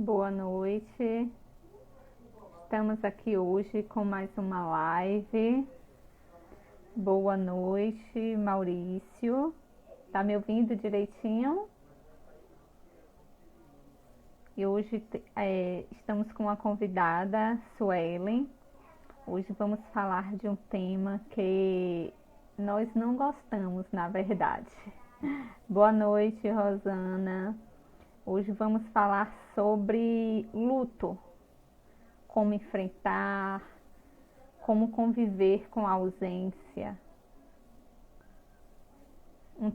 Boa noite. Estamos aqui hoje com mais uma live. Boa noite, Maurício. Tá me ouvindo direitinho? E hoje estamos com uma convidada, Suelen. Hoje vamos falar de um tema que nós não gostamos, na verdade. Boa noite, Rosana. Hoje vamos falar sobre luto, como enfrentar, como conviver com a ausência. Um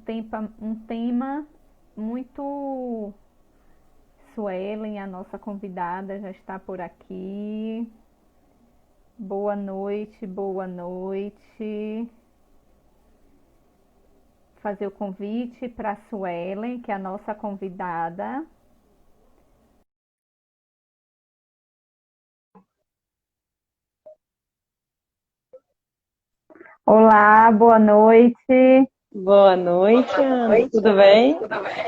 tema muito... Suelen, a nossa convidada, já está por aqui. Boa noite, boa noite. Fazer o convite para a Suelen, que é a nossa convidada. Olá, boa noite. Boa noite, Ana. Tudo bem?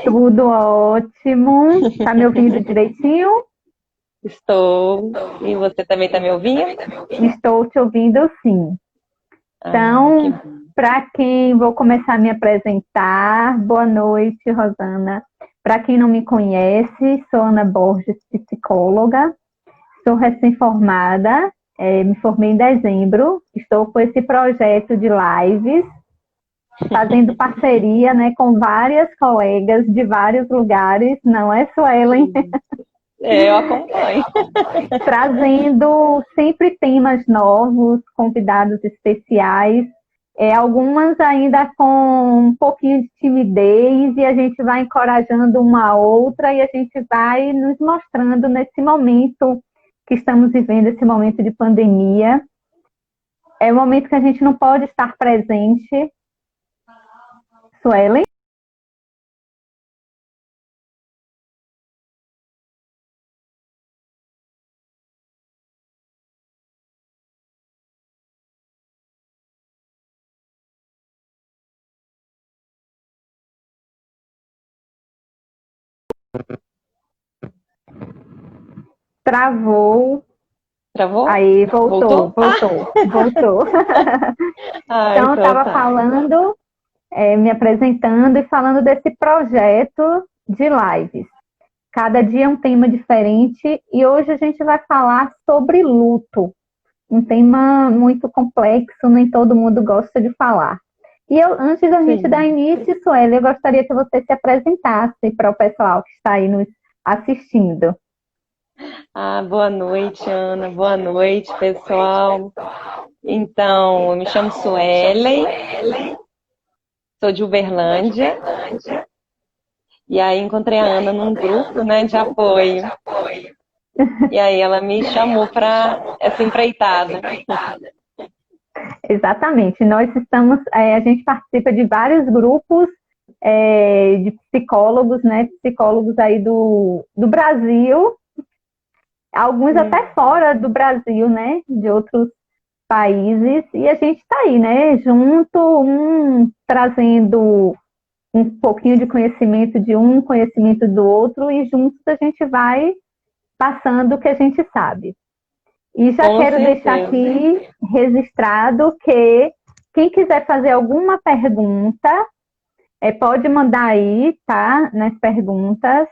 Tudo ótimo. Tá me ouvindo direitinho? Estou. E você também está me ouvindo? Estou te ouvindo sim. Que Então, bom. para quem vou começar a me apresentar, boa noite, Rosana. Para quem não me conhece, sou Ana Borges, psicóloga. Sou recém-formada, me formei em dezembro. Estou com esse projeto de lives, fazendo parceria, né, com várias colegas de vários lugares, não é, Suelen? Eu acompanho. Trazendo sempre temas novos, convidados especiais, algumas ainda com um pouquinho de timidez, e a gente vai encorajando uma a outra e a gente vai nos mostrando nesse momento que estamos vivendo, esse momento de pandemia. É um momento que a gente não pode estar presente. Suelen? Travou. Travou? Aí, voltou, Voltou? voltou, voltou. Então, eu Então estava tá. falando, me apresentando e falando desse projeto de lives. Cada dia é um tema diferente e hoje a gente vai falar sobre luto. Um tema muito complexo, nem todo mundo gosta de falar. E antes da gente dar Sim. início, Sueli, eu gostaria que você se apresentasse para o pessoal que está aí nos assistindo. Boa noite, Ana. Boa noite, pessoal. Então, eu me chamo Suelen, sou de Uberlândia. E aí encontrei a Ana num grupo, né, de apoio. E aí ela me chamou para essa empreitada. Exatamente. Nós estamos, a gente participa de vários grupos de psicólogos, né? Psicólogos aí do Brasil, alguns até fora do Brasil, né? De outros países, e a gente está aí, né? Junto, trazendo um pouquinho de conhecimento de um, conhecimento do outro, e juntos a gente vai passando o que a gente sabe. E já Com quero deixar certeza. aqui registrado que quem quiser fazer alguma pergunta, pode mandar aí, tá? Nas perguntas.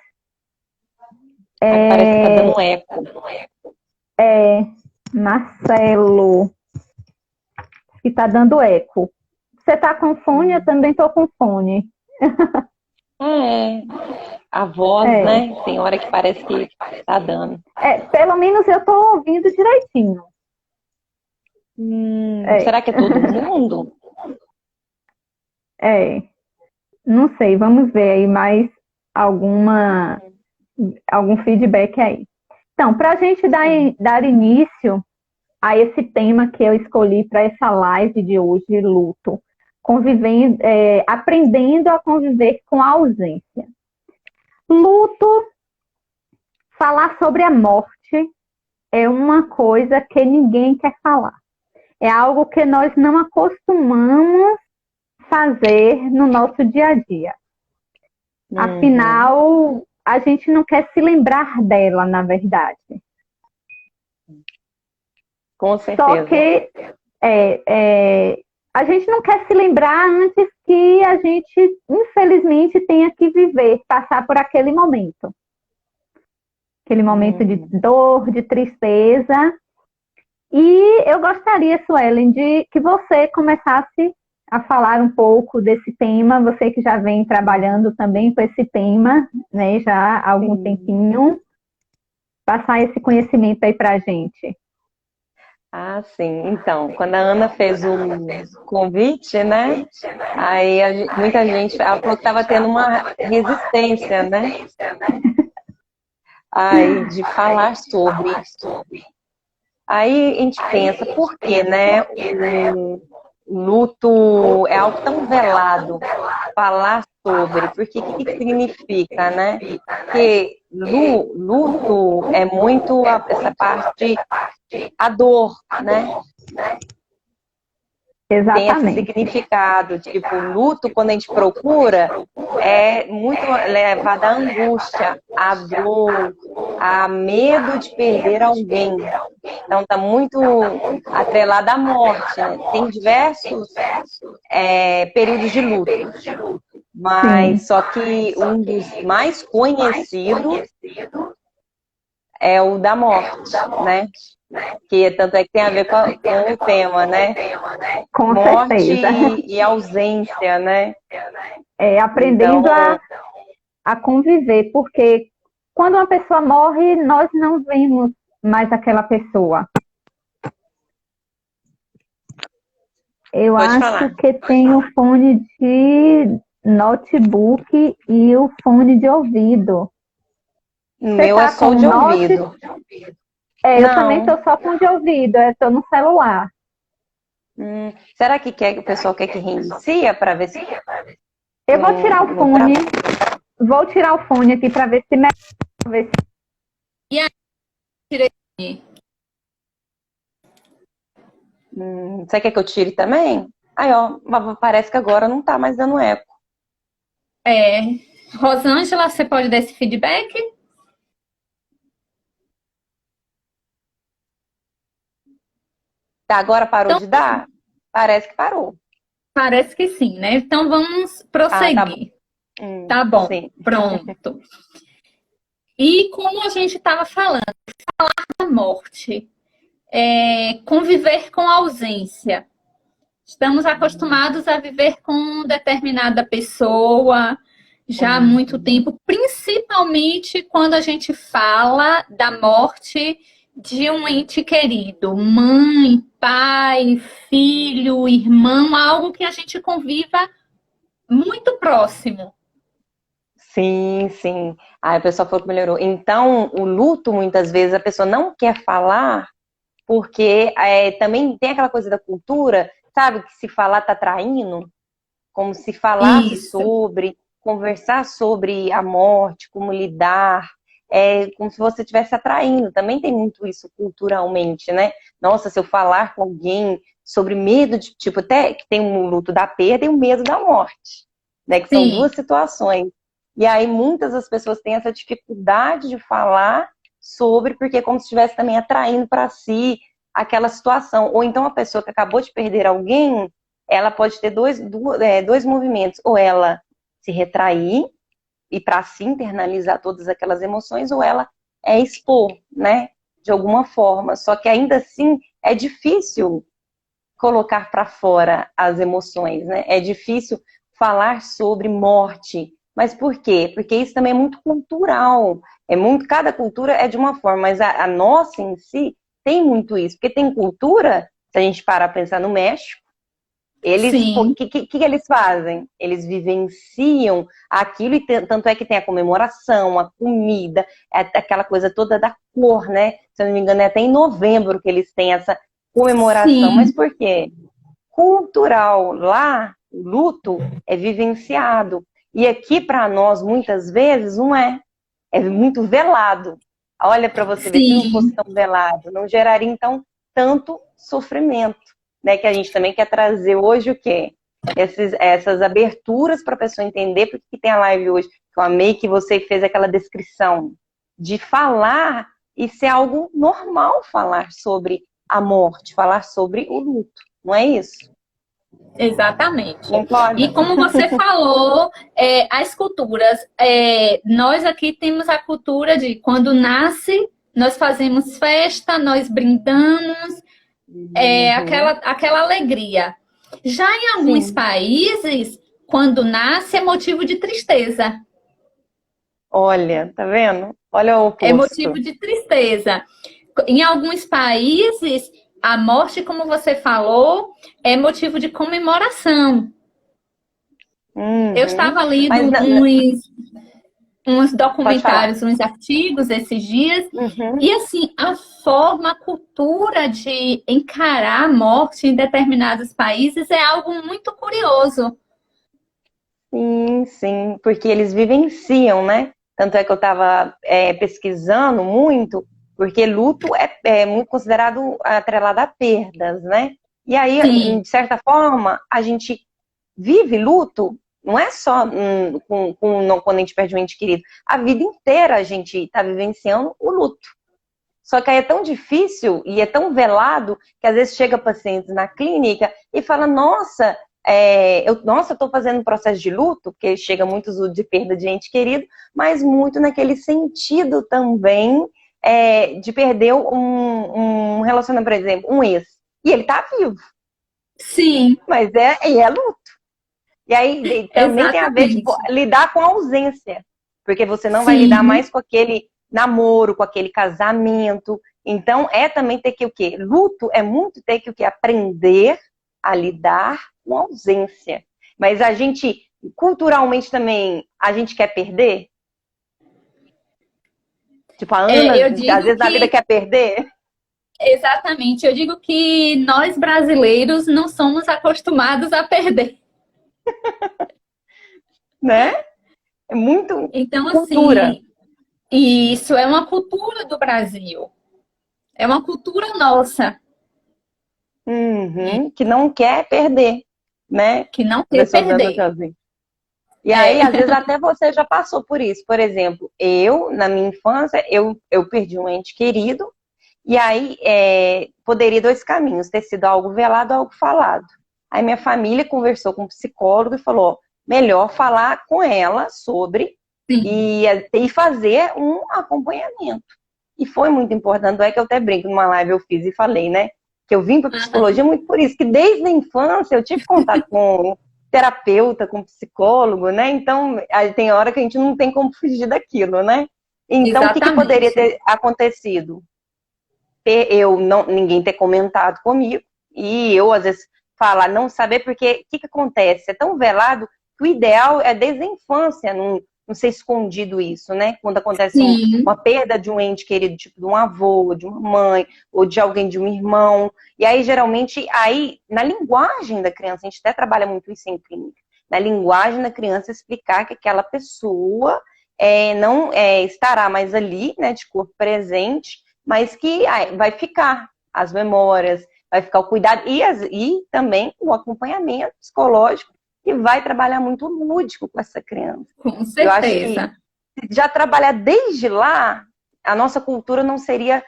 Aqui parece que tá dando um eco. Marcelo, que tá dando eco. Você tá com fone? Eu também tô com fone. É, a voz, É, né? Tem hora que parece que tá dando. pelo menos eu tô ouvindo direitinho. É, Será que é todo mundo? é, não sei, vamos ver aí mais algum feedback aí. Então, para a gente Sim. dar início a esse tema que eu escolhi para essa live de hoje, luto, convivendo, aprendendo a conviver com a ausência. Luto, falar sobre a morte é uma coisa que ninguém quer falar. É algo que nós não acostumamos fazer no nosso dia a dia. Uhum. Afinal, a gente não quer se lembrar dela, na verdade. Com certeza. Só que a gente não quer se lembrar antes que a gente, infelizmente, tenha que viver, passar por aquele momento. Aquele momento de dor, de tristeza. E eu gostaria, Suelen, de que você começasse a falar um pouco desse tema, você que já vem trabalhando também com esse tema, né, já há algum tempinho, passar esse conhecimento aí para a gente. Ah, sim. Então, quando a Ana fez o convite, né? Aí muita gente, ela falou que estava tendo uma resistência, né? Aí de falar sobre. Aí a gente pensa, por quê, né? O luto é algo tão velado. Falar sobre, porque o que significa, né? Porque luto é muito essa parte, a dor, né? Tem esse Exatamente. significado, tipo, luto, quando a gente procura, é muito levado à angústia, à dor, a medo de perder alguém. Então, está muito atrelado à morte, né? Tem diversos períodos de luto, mas só que um dos mais conhecidos é o da morte, né? Que tanto é que tem a ver com o tema, né? Com Morte certeza. e ausência, né? Aprendendo Então, a conviver, porque quando uma pessoa morre, nós não vemos mais aquela pessoa. Eu pode acho falar. que tem o fone de notebook e o fone de ouvido. O Você meu é tá só com o o de note? ouvido. Eu também Não. tô só com o de ouvido, eu tô no celular. Será que o pessoal quer que reinicia para ver se Eu vou tirar o não tá? fone, vou tirar o fone aqui para ver se melhora. E aí, tirei. Você quer que eu tire também? Aí, ó, parece que agora não tá mais dando eco. Rosângela, você pode dar esse feedback? Tá, agora parou Então, de dar? Parece que parou. parece que sim, né? Então vamos Ah, tá bom. prosseguir. Tá bom, Sim. pronto. E como a gente estava falando, da morte, conviver com a ausência. Estamos acostumados a viver com determinada pessoa já há muito tempo, principalmente quando a gente fala da morte de um ente querido, mãe, pai, filho, irmão, algo que a gente conviva muito próximo. Sim, sim. Aí a pessoa falou que melhorou. Então, o luto, muitas vezes, a pessoa não quer falar porque também tem aquela coisa da cultura, sabe, que se falar tá traindo, como se falasse Isso. sobre, conversar sobre a morte, como lidar, como se você estivesse atraindo. Também tem muito isso culturalmente, né? Nossa, se eu falar com alguém sobre medo de, tipo, até que tem um luto da perda e o medo da morte, né? Que são Sim, duas situações. E aí muitas das pessoas têm essa dificuldade de falar sobre, porque é como se estivesse também atraindo para si aquela situação. Ou então a pessoa que acabou de perder alguém, ela pode ter dois movimentos. Ou ela se retrair e para si internalizar todas aquelas emoções, ou ela expor, né? De alguma forma. Só que ainda assim é difícil colocar para fora as emoções, né? É difícil falar sobre morte. Mas por quê? Porque isso também é muito cultural. Cada cultura é de uma forma, mas a nossa em si tem muito isso. Porque tem cultura, se a gente parar a pensar no México, o sim, que eles fazem? Eles vivenciam aquilo e tanto é que tem a comemoração, a comida, aquela coisa toda da cor, né? Se eu não me engano, é até em novembro que eles têm essa comemoração. Mas sim, por quê? Cultural. Lá, o luto é vivenciado. E aqui, para nós, muitas vezes, não é. É muito velado. Olha para você ver, se não fosse sim, tão velado, não geraria, então, tanto sofrimento. Né? Que a gente também quer trazer hoje o quê? Essas aberturas para a pessoa entender, porque que tem a live hoje, Eu amei que você fez aquela descrição de falar e ser algo normal falar sobre a morte, falar sobre o luto, não é isso? Exatamente. E Concorda? como você falou, as culturas, nós aqui temos a cultura de quando nasce, nós fazemos festa, nós brindamos, Uhum. aquela alegria. Já em alguns Sim. países, quando nasce, é motivo de tristeza. Olha, tá vendo? Olha o É motivo oposto. de tristeza. Em alguns países, a morte, como você falou, é motivo de comemoração. Eu Uhum. estava lendo Mas uns pode falar. documentários, uns artigos esses dias, Uhum. e assim, a forma, a cultura de encarar a morte em determinados países é algo muito curioso. Sim, sim, porque eles vivenciam, né? Tanto é que eu estava pesquisando muito, porque luto é muito considerado atrelado a perdas, né? E aí, Sim, de certa forma, a gente vive luto, não é só quando a gente perde um ente querido, a vida inteira a gente está vivenciando o luto. Só que aí é tão difícil e é tão velado que às vezes chega pacientes na clínica e fala, nossa, eu estou fazendo um processo de luto, porque chega muito de perda de ente querido, mas muito naquele sentido também de perder um relacionamento, por exemplo, um ex. E ele está vivo, sim, mas é luto. E aí também tem a ver, tipo, exatamente. lidar com a ausência. Porque você não vai lidar Sim, mais com aquele namoro, com aquele casamento. Então, é também ter que o quê? Luto é muito ter que o quê? Aprender a lidar com a ausência. Mas a gente, culturalmente também, a gente quer perder? Tipo, a Ana, eu às digo vezes na vida que, quer perder, exatamente, eu digo que nós brasileiros não somos acostumados a perder. né? É muito Então, cultura. assim, isso é uma cultura do Brasil, é uma cultura nossa, Uhum, que não quer perder, né? que não A quer pessoa dando perder. tchauzinho. E aí, às É, vezes, até você já passou por isso. Por exemplo, na minha infância, eu perdi um ente querido, e aí poderia dois caminhos, ter sido algo velado ou algo falado. Aí minha família conversou com um psicólogo e falou, ó, melhor falar com ela sobre sim. e fazer um acompanhamento. E foi muito importante, é que eu até brinco, numa live eu fiz e falei, né? Que eu vim para Aham. psicologia muito por isso, que desde a infância eu tive contato com terapeuta, com psicólogo, né? Então, aí tem hora que a gente não tem como fugir daquilo, né? Então, o que poderia Exatamente. ter acontecido? Ninguém ter comentado comigo, e eu, às vezes, falar, não saber, porque o que acontece? É tão velado que o ideal é desde a infância não ser escondido isso, né? Quando acontece Sim, uma perda de um ente querido, tipo de um avô, de uma mãe, ou de alguém, de um irmão. E aí, geralmente, na linguagem da criança, a gente até trabalha muito isso em clínica, na linguagem da criança explicar que aquela pessoa não estará mais ali, né, de corpo presente, mas que vai ficar as memórias, vai ficar o cuidado e também o acompanhamento psicológico, que vai trabalhar muito lúdico com essa criança. com Eu acho que certeza. já trabalhar desde lá, a nossa cultura não seria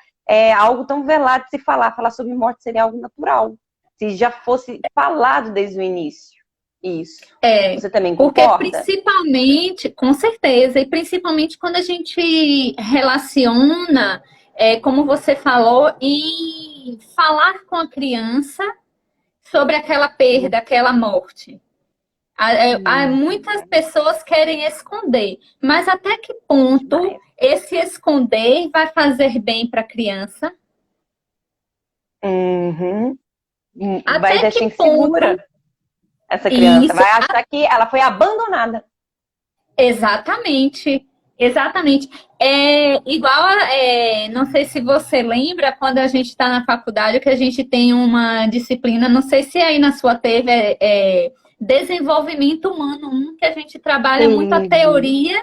algo tão velado de se falar. Falar sobre morte seria algo natural. Se já fosse falado desde o início. Isso. É, Você também porque concorda? principalmente, com certeza, e principalmente quando a gente relaciona, como você falou, em falar com a criança sobre aquela perda, aquela morte. Há Hum, muitas pessoas querem esconder, mas até que ponto demais. esse esconder vai fazer bem para a criança? Uhum. Vai Até deixar que ponto insegura essa criança. isso. Vai achar que ela foi abandonada. Exatamente, exatamente. É igual não sei se você lembra, quando a gente está na faculdade, que a gente tem uma disciplina, não sei se aí na sua teve, desenvolvimento humano, que a gente trabalha muito Teve,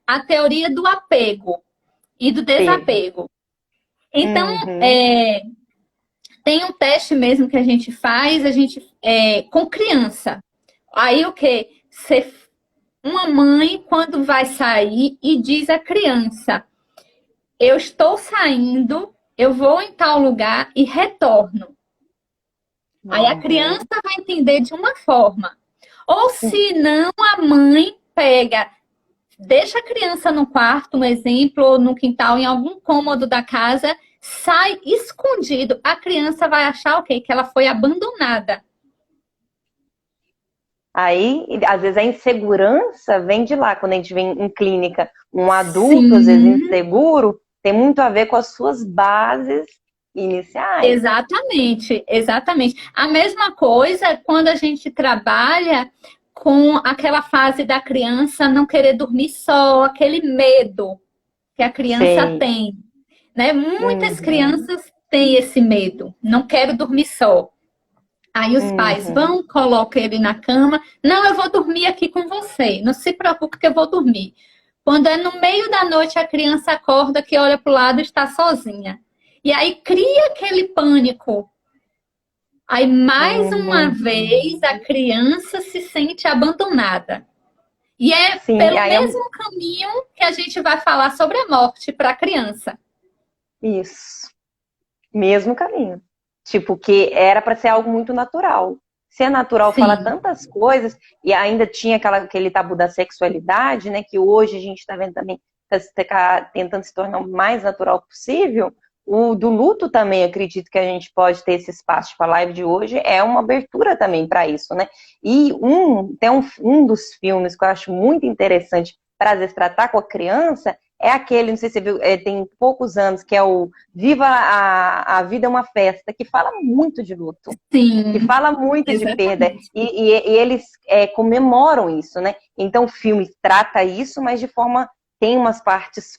a teoria do apego e do teve. desapego. Então, Uhum. tem um teste mesmo que a gente faz, com criança. Aí o que? Você uma mãe, quando vai sair e diz à criança: eu estou saindo, eu vou em tal lugar e retorno. Aí a criança vai entender de uma forma. Ou se não, a mãe pega, deixa a criança no quarto, um exemplo, ou no quintal, em algum cômodo da casa, sai escondido. A criança vai achar o quê? Que ela foi abandonada. Aí, às vezes, a insegurança vem de lá. Quando a gente vem em clínica, um adulto, às vezes, Sim, inseguro, tem muito a ver com as suas bases iniciais. exatamente, exatamente. A mesma coisa quando a gente trabalha com aquela fase da criança não querer dormir só, aquele medo que a criança Sei. tem, né? Muitas Uhum, crianças têm esse medo, não quero dormir só. Aí os pais uhum. vão, colocam ele na cama. Não, eu vou dormir aqui com você. Não se preocupe que eu vou dormir. Quando é no meio da noite, a criança acorda que olha para o lado e está sozinha. E aí cria aquele pânico. Aí, mais uma Uhum. vez, a criança se sente abandonada. E é Sim, pelo aí é mesmo caminho que a gente vai falar sobre a morte para a criança. isso. Mesmo caminho. Tipo, que era para ser algo muito natural. Se é natural falar Sim, tantas coisas, e ainda tinha aquele tabu da sexualidade, né? Que hoje a gente está vendo também, tá tentando se tornar o mais natural possível. O do luto também, acredito que a gente pode ter esse espaço. Tipo, a live de hoje é uma abertura também para isso, né? E tem um dos filmes que eu acho muito interessante para, às vezes, tratar com a criança é aquele, não sei se você viu, tem poucos anos, que é o Viva a Vida é uma Festa, que fala muito de luto, que sim, fala muito de perda, exatamente. e eles comemoram isso, né? Então o filme trata isso, mas de forma, tem umas partes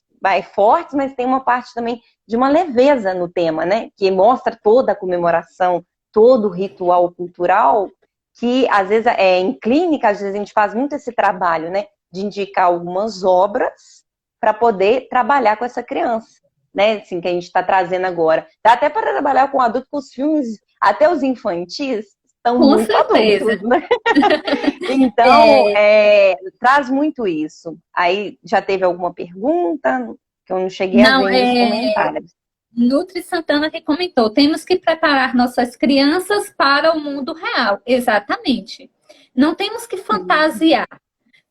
fortes, mas tem uma parte também de uma leveza no tema, né? Que mostra toda a comemoração, todo o ritual cultural, que às vezes em clínica, às vezes a gente faz muito esse trabalho, né? De indicar algumas obras para poder trabalhar com essa criança, né? Assim, que a gente está trazendo agora. Dá até para trabalhar com adulto, com os filmes, até os infantis, estão Com muito adultos, certeza. né? Então, É, traz muito isso. Aí, já teve alguma pergunta? Que eu não cheguei a ver não, ainda os comentários. Nutri Santana que comentou, temos que preparar nossas crianças para o mundo real. Exatamente. Não temos que fantasiar.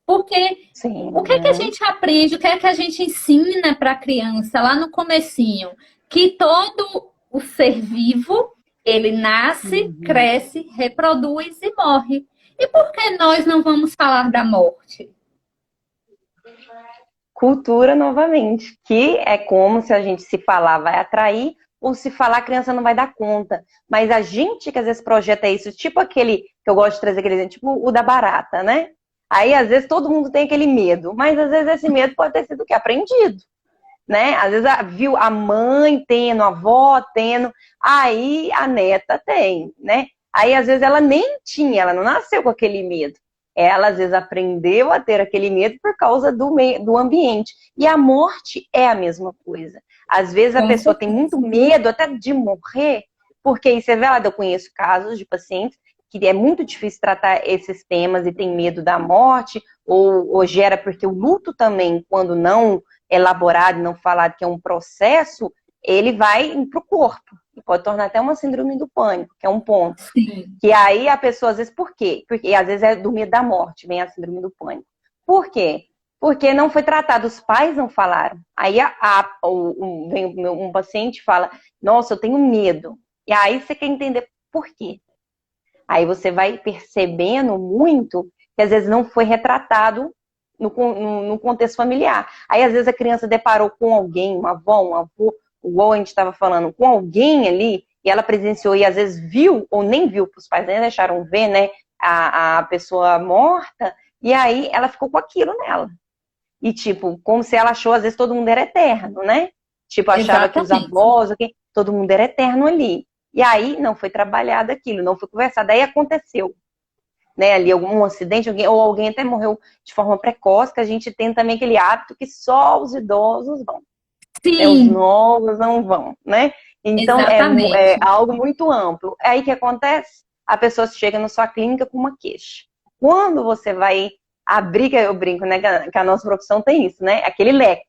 Porque o que é que a Sim. gente aprende, o que é que a gente ensina para a criança lá no comecinho? Que todo o ser vivo, ele nasce, Uhum. cresce, reproduz e morre. E por que nós não vamos falar da morte? Cultura novamente, que é como se a gente se falar vai atrair, ou se falar a criança não vai dar conta. Mas a gente que às vezes projeta isso, tipo aquele que eu gosto de trazer aquele exemplo, tipo o da barata, né? Aí às vezes todo mundo tem aquele medo, mas às vezes esse medo pode ter sido o que? Aprendido, né? Às vezes viu a mãe tendo, a avó tendo, aí a neta tem, né? Aí às vezes ela nem tinha, ela não nasceu com aquele medo. Ela às vezes aprendeu a ter aquele medo por causa do ambiente. E a morte é a mesma coisa. Às vezes a Com pessoa tem certeza. muito medo até de morrer, porque aí você vê lá, eu conheço casos de pacientes que é muito difícil tratar esses temas e tem medo da morte, ou gera, porque o luto também, quando não elaborado, não falado, que é um processo, ele vai para o corpo. E pode tornar até uma síndrome do pânico, que é um ponto. Sim, Que aí a pessoa, às vezes, por quê? Porque às vezes é do medo da morte, vem a síndrome do pânico. Por quê? Porque não foi tratado, os pais não falaram. Aí vem um paciente e fala, nossa, eu tenho medo. E aí você quer entender por quê. Aí você vai percebendo muito que às vezes não foi retratado no contexto familiar. Aí às vezes a criança deparou com alguém, uma avó, um avô, igual a gente estava falando, com alguém ali, e ela presenciou e às vezes viu, ou nem viu, para os pais nem deixaram ver, né, a pessoa morta, e aí ela ficou com aquilo nela. E tipo, como se ela achou, às vezes todo mundo era eterno, né? Tipo, achava que os exatamente. avós, todo mundo era eterno ali. E aí não foi trabalhado aquilo, não foi conversado. Aí aconteceu, né, ali algum acidente, ou alguém até morreu de forma precoce, que a gente tem também aquele hábito que só os idosos vão, né, os Sim, novos não vão, né? Então é exatamente. algo muito amplo. Aí o que acontece? A pessoa chega na sua clínica com uma queixa. Quando você vai abrir, que eu brinco, né? Que a nossa profissão tem isso, né? Aquele leque.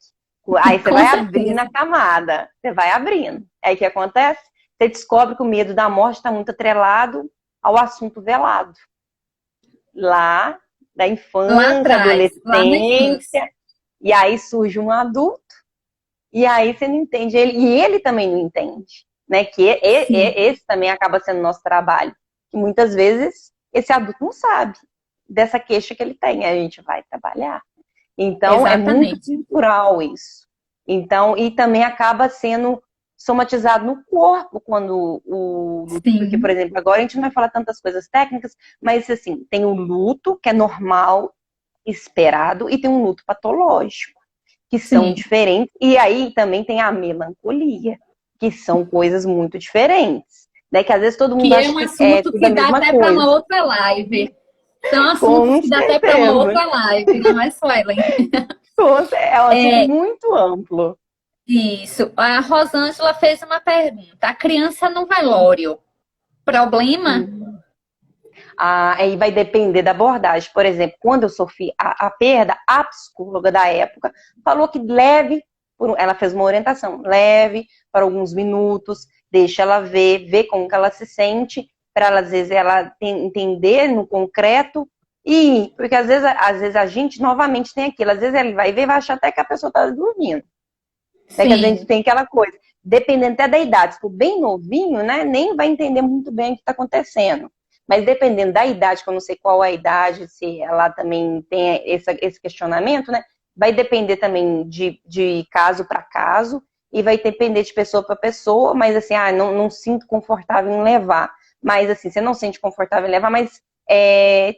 Aí você Com vai certeza. abrindo a camada, você vai abrindo. Aí o que acontece? Você descobre que o medo da morte está muito atrelado ao assunto velado. Lá, da Lá infância, atrás, lá na infância. adolescência, e aí surge um adulto, e aí você não entende ele, e ele também não entende, né? Sim, Esse também acaba sendo o nosso trabalho. Que muitas vezes esse adulto não sabe dessa queixa que ele tem, a gente vai trabalhar. Então, é muito exatamente. cultural isso. Então, e também acaba sendo somatizado no corpo quando o luto, porque, por Sim, exemplo, agora a gente não vai falar tantas coisas técnicas, mas assim, tem o luto que é normal, esperado, e tem um luto patológico, que são sim. diferentes, e aí também tem a melancolia, que são coisas muito diferentes, né? Que às vezes todo mundo Que é acha um que é assunto tudo a que dá mesma até para uma coisa. outra live. São assuntos Com que dá até para uma certeza. outra live, não é, Suelen? É um assunto É, muito amplo. isso. A Rosângela fez uma pergunta. A criança no velório, problema? Aí vai depender da abordagem. Por exemplo, quando eu sofri a perda, a psicóloga da época falou que leve, ela fez uma orientação, leve para alguns minutos, deixa ela ver como que ela se sente, para ela, às vezes, ela entender no concreto, e porque às vezes a gente novamente tem aquilo, às vezes ele vai ver e vai achar até que a pessoa está dormindo. Né, que a gente Sim, tem aquela coisa, dependendo até da idade, se for bem novinho, né, nem vai entender muito bem o que está acontecendo. Mas dependendo da idade, que eu não sei qual é a idade, se ela também tem esse questionamento, né, vai depender também de caso para caso, e vai depender de pessoa para pessoa, mas assim, não sinto confortável em levar. Mas assim, você não sente confortável em levar, mas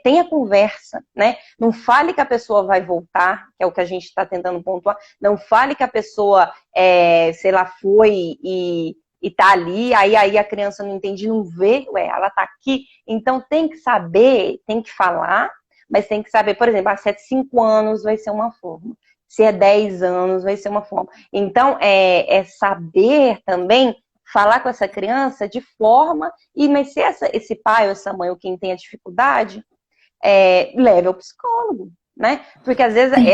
tenha conversa, né? Não fale que a pessoa vai voltar, que é o que a gente está tentando pontuar. Não fale que a pessoa, sei lá, foi e tá ali, aí a criança não entende, não vê, ela tá aqui. Então tem que saber, tem que falar, mas tem que saber, por exemplo, se é 5 anos vai ser uma forma, se é 10 anos vai ser uma forma. Então é saber também falar com essa criança de forma, mas se esse pai ou essa mãe ou quem tem a dificuldade, leve ao psicólogo, né? Porque às vezes sim.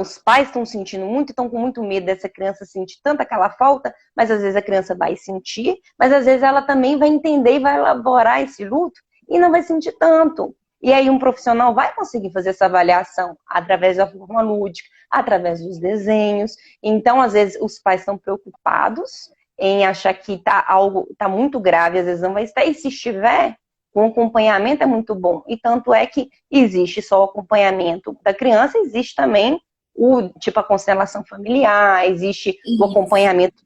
os pais estão sentindo muito, estão com muito medo dessa criança sentir tanta aquela falta, mas às vezes a criança vai sentir, mas às vezes ela também vai entender e vai elaborar esse luto e não vai sentir tanto. E aí um profissional vai conseguir fazer essa avaliação através da forma lúdica, através dos desenhos. Então, às vezes, os pais estão preocupados em achar que algo tá muito grave, às vezes não vai estar, e se estiver, o acompanhamento é muito bom. E tanto é que existe só o acompanhamento da criança, existe também a constelação familiar, existe o Isso. acompanhamento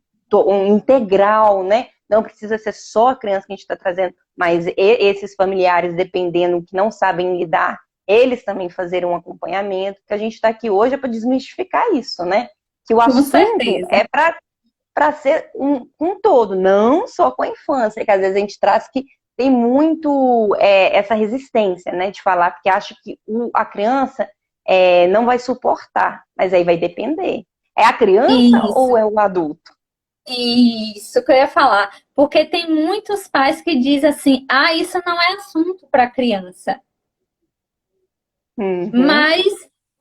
integral, né? Não precisa ser só a criança que a gente está trazendo, mas esses familiares, dependendo, que não sabem lidar, eles também fazerem um acompanhamento, que a gente está aqui hoje é para desmistificar isso, né? Que o Com assunto certeza. é para ser um todo, não só com a infância, que às vezes a gente traz que tem muito essa resistência, né, de falar, porque acha que a criança não vai suportar, mas aí vai depender. É a criança ou Isso. é o adulto? Isso que eu ia falar. Porque tem muitos pais que dizem assim: ah, isso não é assunto para criança. Uhum. Mas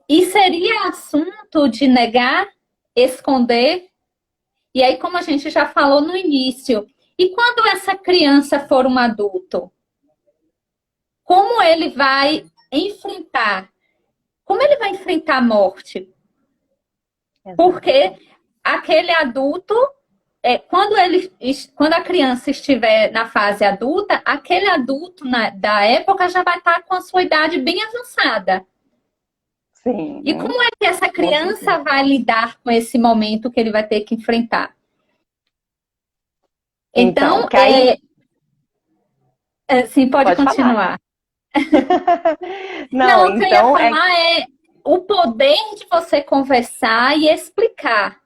e seria assunto de negar, esconder? E aí, como a gente já falou no início, e quando essa criança for um adulto, como ele vai enfrentar? Como ele vai enfrentar a morte? Porque Exatamente. aquele adulto, quando a criança estiver na fase adulta, aquele adulto da época já vai estar com a sua idade bem avançada. E Sim, como é que essa com certeza. criança vai lidar com esse momento que ele vai ter que enfrentar? Então, Então, que aí, sim, pode pode falar. continuar. Não, Não, o que eu ia então falar é o poder de você conversar e explicar.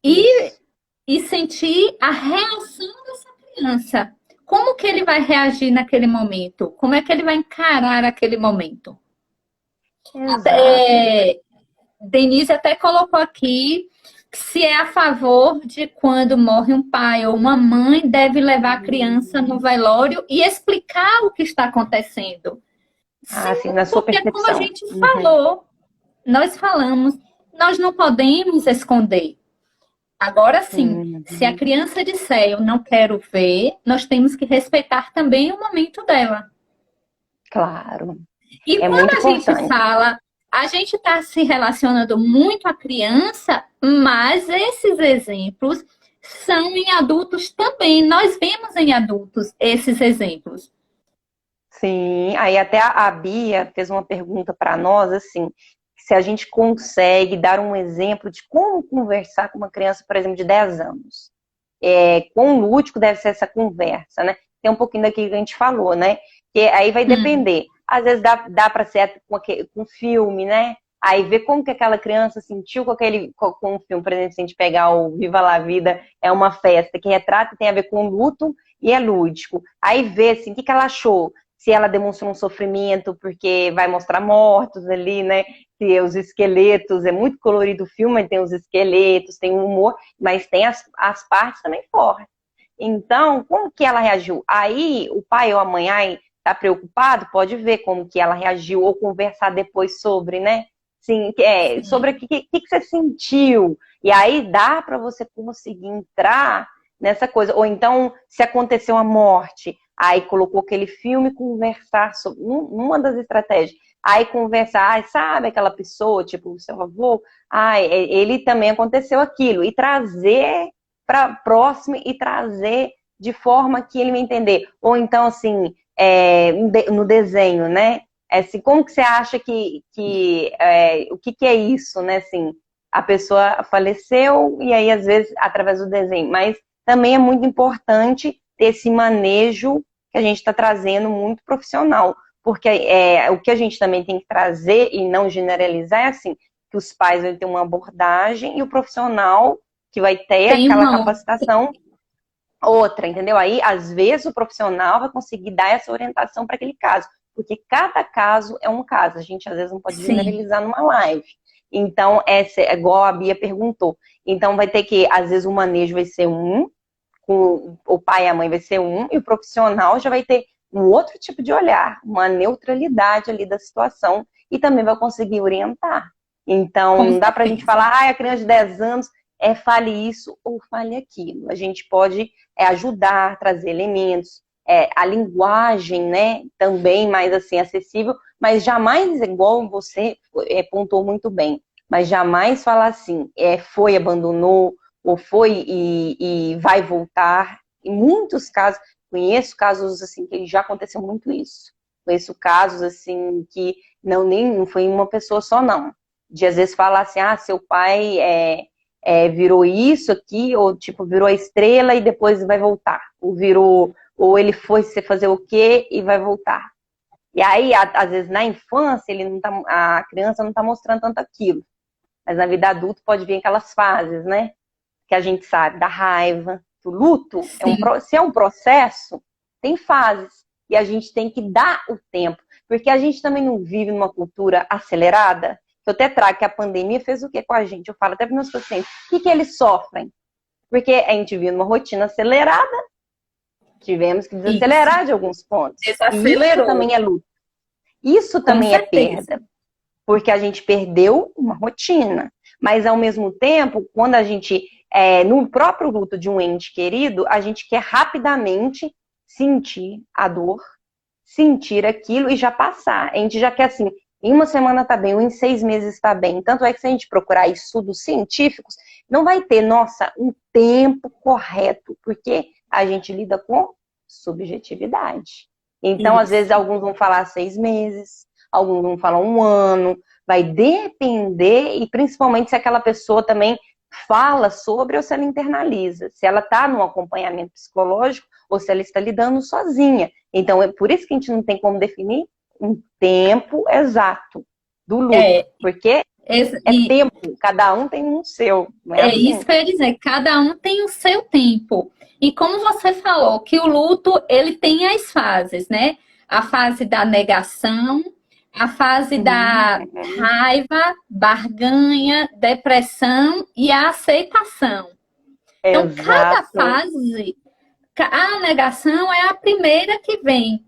E, isso. e sentir a reação dessa criança. Como que ele vai reagir naquele momento? Como é que ele vai encarar aquele momento? Exato. Denise até colocou aqui que se é a favor de quando morre um pai ou uma mãe, deve levar a criança no velório e explicar o que está acontecendo. Ah, sim, Sim, na sua porque como a percepção. gente falou, nós falamos, nós não podemos esconder. Agora sim, se a Uhum. criança disser eu não quero ver, nós temos que respeitar também o momento dela. Claro, E é quando muito a gente importante. fala, a gente está se relacionando muito à criança, mas esses exemplos são em adultos também. Nós vemos em adultos esses exemplos. Sim, aí até a Bia fez uma pergunta para nós, assim, se a gente consegue dar um exemplo de como conversar com uma criança, por exemplo, de 10 anos. Quão lúdico deve ser essa conversa, né? Tem um pouquinho daquilo que a gente falou, né? Que aí vai Hum, depender. Às vezes dá para ser com filme, né? Aí ver como que aquela criança sentiu com o filme. Por exemplo, se a gente pegar o Viva la Vida, é uma festa que retrata, tem a ver com luto e é lúdico. Aí ver assim, o que ela achou. Se ela demonstrou um sofrimento, porque vai mostrar mortos ali, né? Se os esqueletos, é muito colorido o filme, tem os esqueletos, tem o humor, mas tem as partes também fortes. Então, como que ela reagiu? Aí, o pai ou a mãe, tá preocupado, pode ver como que ela reagiu, ou conversar depois sobre, né? Sim, sobre sim. o que você sentiu. E aí dá para você conseguir entrar nessa coisa. Ou então, se aconteceu a morte, aí colocou aquele filme, conversar sobre, numa das estratégias. Aí conversar, sabe aquela pessoa, tipo o seu avô, ele também aconteceu aquilo. E trazer para próximo e trazer de forma que ele vai entender. Ou então, assim, no desenho, né? Assim, como que você acha o que é isso, né? Assim, a pessoa faleceu e aí, às vezes, através do desenho. Mas também é muito importante ter esse manejo que a gente está trazendo muito profissional. Porque o que a gente também tem que trazer e não generalizar é assim, que os pais vão ter uma abordagem e o profissional que vai ter Tem aquela uma. capacitação outra, entendeu? Aí, às vezes, o profissional vai conseguir dar essa orientação para aquele caso, porque cada caso é um caso, a gente às vezes não pode Sim, generalizar numa live. Então, essa é igual a Bia perguntou. Então, vai ter que, às vezes, o manejo vai ser com o pai e a mãe vai ser e o profissional já vai ter um outro tipo de olhar, uma neutralidade ali da situação e também vai conseguir orientar. Então, com não dá para a gente certeza. falar, a criança de 10 anos fale isso ou fale aquilo. A gente pode ajudar, trazer elementos, a linguagem, né, também mais assim acessível, mas jamais igual você pontuou muito bem, mas jamais falar assim, foi, abandonou, ou foi e vai voltar. Em muitos casos, conheço casos assim que já aconteceu muito isso. Conheço casos assim que não foi uma pessoa só, não. De às vezes falar assim, seu pai virou isso aqui, ou tipo, virou a estrela e depois vai voltar. Ou ele foi fazer o quê e vai voltar. E aí, às vezes, na infância, a criança não está mostrando tanto aquilo. Mas na vida adulta pode vir aquelas fases, né? Que a gente sabe, da raiva, do luto. Sim, Se é um processo, tem fases. E a gente tem que dar o tempo. Porque a gente também não vive numa cultura acelerada. Eu até trago que a pandemia fez o que com a gente? Eu falo até para meus pacientes. O que eles sofrem? Porque a gente vive numa rotina acelerada, tivemos que isso. desacelerar de alguns pontos. E isso Desacelerou, também é luto. Isso com também é certeza. perda. Porque a gente perdeu uma rotina. Mas, ao mesmo tempo, quando a gente, no próprio luto de um ente querido, a gente quer rapidamente sentir a dor, sentir aquilo e já passar. A gente já quer assim, em uma semana tá bem, ou em 6 meses está bem. Tanto é que se a gente procurar estudos científicos, não vai ter, nossa, um tempo correto, porque a gente lida com subjetividade. Então, às vezes, Isso. alguns vão falar 6 meses, alguns vão falar um ano, vai depender, e principalmente se aquela pessoa também fala sobre ou se ela internaliza, se ela está no acompanhamento psicológico ou se ela está lidando sozinha. Então, é por isso que a gente não tem como definir um tempo exato do luto, É, porque é e tempo, cada um tem um seu, não é é isso assim? que eu ia dizer, cada um tem o seu tempo. E como você falou, que o luto, ele tem as fases, né? A fase da negação, a fase da Uhum. raiva, barganha, depressão e a aceitação. Então, cada Exato. fase, a negação é a primeira que vem.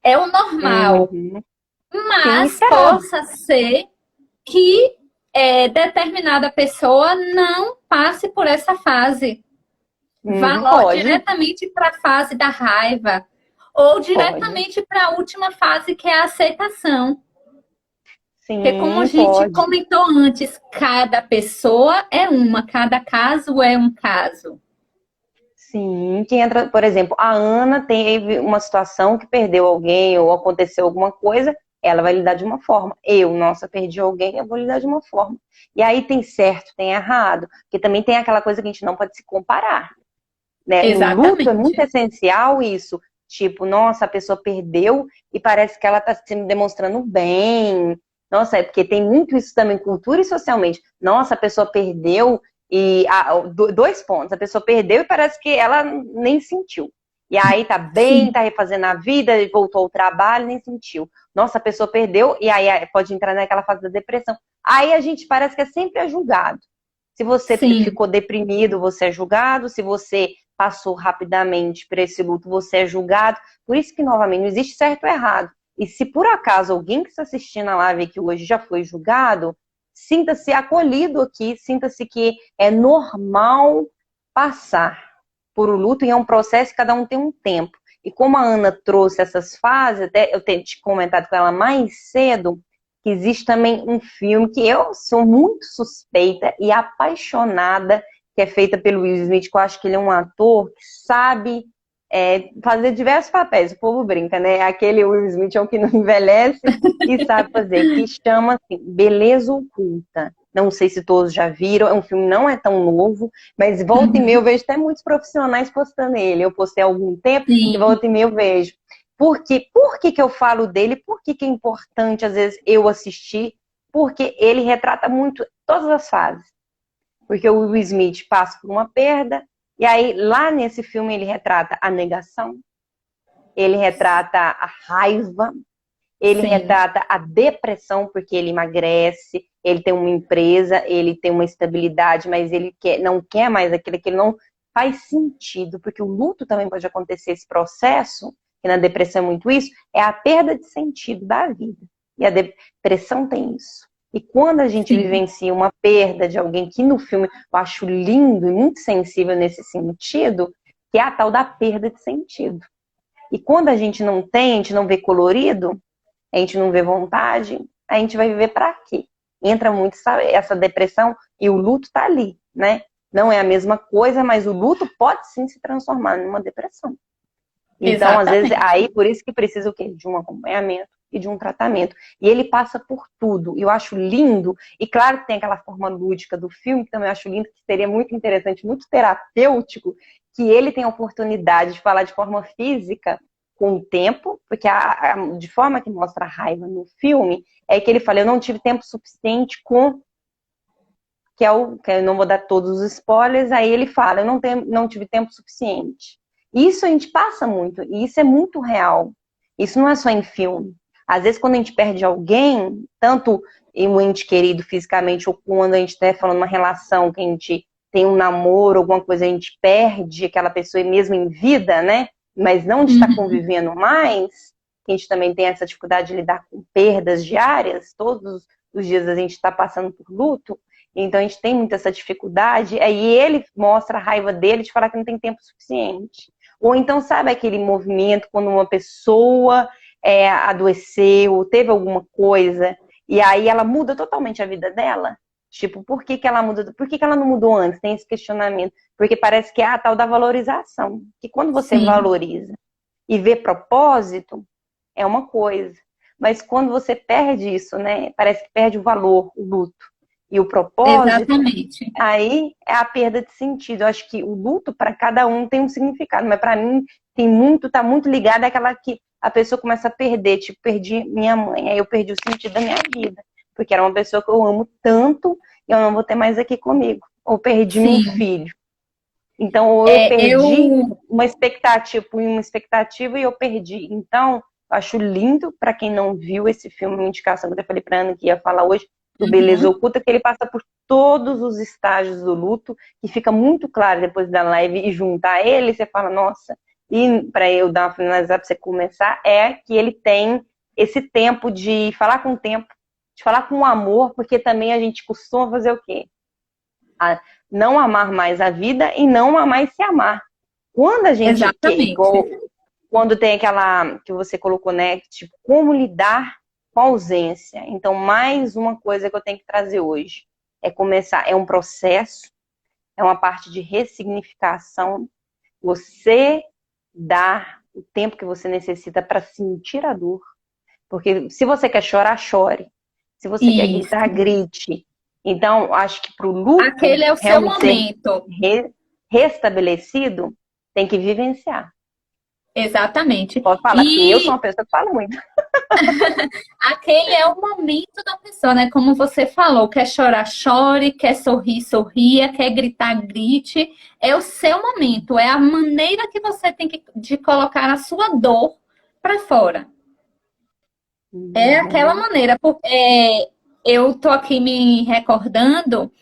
é o normal. Uhum. Sim, Mas esperado. possa ser que determinada pessoa não passe por essa fase. Vá Uhum. logo Pode, diretamente para a fase da raiva, ou pode. diretamente para a última fase, que é a aceitação. Porque, como a Sim, gente pode. comentou antes, cada pessoa é uma, cada caso é um caso. Sim, que entra, por exemplo, a Ana teve uma situação que perdeu alguém ou aconteceu alguma coisa, ela vai lidar de uma forma. Eu, nossa, perdi alguém, eu vou lidar de uma forma. E aí tem certo, tem errado, porque também tem aquela coisa que a gente não pode se comparar, né? No luto é muito Exatamente. essencial isso. Tipo, nossa, a pessoa perdeu e parece que ela está se demonstrando bem. Nossa, é porque tem muito isso também, cultura e socialmente. Nossa, a pessoa perdeu e dois pontos. A pessoa perdeu e parece que ela nem sentiu. E aí tá bem, Sim, tá refazendo a vida, voltou ao trabalho, nem sentiu. Nossa, a pessoa perdeu e aí pode entrar naquela fase da depressão. Aí a gente parece que é sempre julgado. Se você sim, ficou deprimido, você é julgado. Se você passou rapidamente por esse luto, você é julgado. Por isso que, novamente, não existe certo ou errado. E se por acaso alguém que está assistindo a live aqui hoje já foi julgado, sinta-se acolhido aqui, sinta-se que é normal passar por o luto e é um processo que cada um tem um tempo. E como a Ana trouxe essas fases, até eu tenho te comentado com ela mais cedo, que existe também um filme que eu sou muito suspeita e apaixonada, que é feita pelo Will Smith, que eu acho que ele é um ator que sabe fazer diversos papéis. O povo brinca, né? Aquele Will Smith é o que não envelhece e sabe fazer, que chama assim, Beleza Oculta. Não sei se todos já viram, é um filme não é tão novo, mas volta e meia eu uhum, vejo até muitos profissionais postando ele. Eu postei há algum tempo e sim, volta e meia eu vejo. Por que eu falo dele? Por que é importante, às vezes, eu assistir? Porque ele retrata muito todas as fases. Porque o Will Smith passa por uma perda, e aí lá nesse filme ele retrata a negação, ele retrata a raiva, ele sim, retrata a depressão, porque ele emagrece, ele tem uma empresa, ele tem uma estabilidade, mas ele não quer mais aquilo, que ele não faz sentido, porque o luto também pode acontecer esse processo, que na depressão é muito isso, é a perda de sentido da vida. E a depressão tem isso. E quando a gente sim, vivencia uma perda de alguém, que no filme eu acho lindo e muito sensível nesse sentido, que é a tal da perda de sentido. E quando a gente não tem, a gente não vê colorido, a gente não vê vontade, a gente vai viver para quê? Entra muito essa depressão e o luto tá ali, né? Não é a mesma coisa, mas o luto pode sim se transformar numa depressão. Então, às vezes, exatamente. aí por isso que precisa o quê? De um acompanhamento e de um tratamento. E ele passa por tudo. E eu acho lindo, e claro que tem aquela forma lúdica do filme, que também acho lindo, que seria muito interessante, muito terapêutico, que ele tem a oportunidade de falar de forma física com o tempo, porque de forma que mostra a raiva no filme, é que ele fala, eu não tive tempo suficiente com que eu não vou dar todos os spoilers, aí ele fala, eu não tive tempo suficiente. Isso a gente passa muito, e isso é muito real. Isso não é só em filme. Às vezes, quando a gente perde alguém, tanto em um ente querido fisicamente, ou quando a gente está falando uma relação, que a gente tem um namoro, alguma coisa, a gente perde aquela pessoa mesmo em vida, né? Mas não de estar Uhum, convivendo mais, que a gente também tem essa dificuldade de lidar com perdas diárias, todos os dias a gente está passando por luto, então a gente tem muita essa dificuldade, aí ele mostra a raiva dele de falar que não tem tempo suficiente. Ou então, sabe aquele movimento quando uma pessoa adoeceu, teve alguma coisa, e aí ela muda totalmente a vida dela? Tipo, por que que ela muda? Por que que ela não mudou antes? Tem esse questionamento. Porque parece que é a tal da valorização. Que quando você sim, valoriza e vê propósito, é uma coisa. Mas quando você perde isso, né? Parece que perde o valor, o luto e o propósito, exatamente. aí é a perda de sentido. Eu acho que o luto para cada um tem um significado, mas para mim tá muito ligado àquela que a pessoa começa a perder, tipo, perdi minha mãe, aí eu perdi o sentido da minha vida, porque era uma pessoa que eu amo tanto e eu não vou ter mais aqui comigo. Ou perdi meu Sim, filho. Então, ou eu perdi eu. uma expectativa e eu perdi. Então, eu acho lindo para quem não viu esse filme, uma indicação que eu falei para Ana que ia falar hoje, do Beleza Uhum, Oculta, que ele passa por todos os estágios do luto, que fica muito claro depois da live e juntar ele, você fala, nossa, e para eu dar uma finalizada para você começar, é que ele tem esse tempo de falar com o tempo, de falar com o amor, porque também a gente costuma fazer o quê? Não amar mais a vida e não amar mais se amar. Quando a gente quer, Exatamente. igual quando tem aquela que você colocou, né? Tipo, como lidar com a ausência. Então, mais uma coisa que eu tenho que trazer hoje é começar, é um processo, é uma parte de ressignificação. Você dar o tempo que você necessita para sentir a dor. Porque se você quer chorar, chore. Se você quer Isso. gritar, grite. Então, acho que para o luto Aquele é o seu realmente ser momento. restabelecido, tem que vivenciar. Exatamente. Pode falar, porque eu sou uma pessoa que fala muito. Aquele é o momento da pessoa, né? Como você falou, quer chorar, chore, quer sorrir, sorria, quer gritar, grite. É o seu momento, é a maneira que você tem de colocar a sua dor para fora. É aquela maneira, porque eu tô aqui me recordando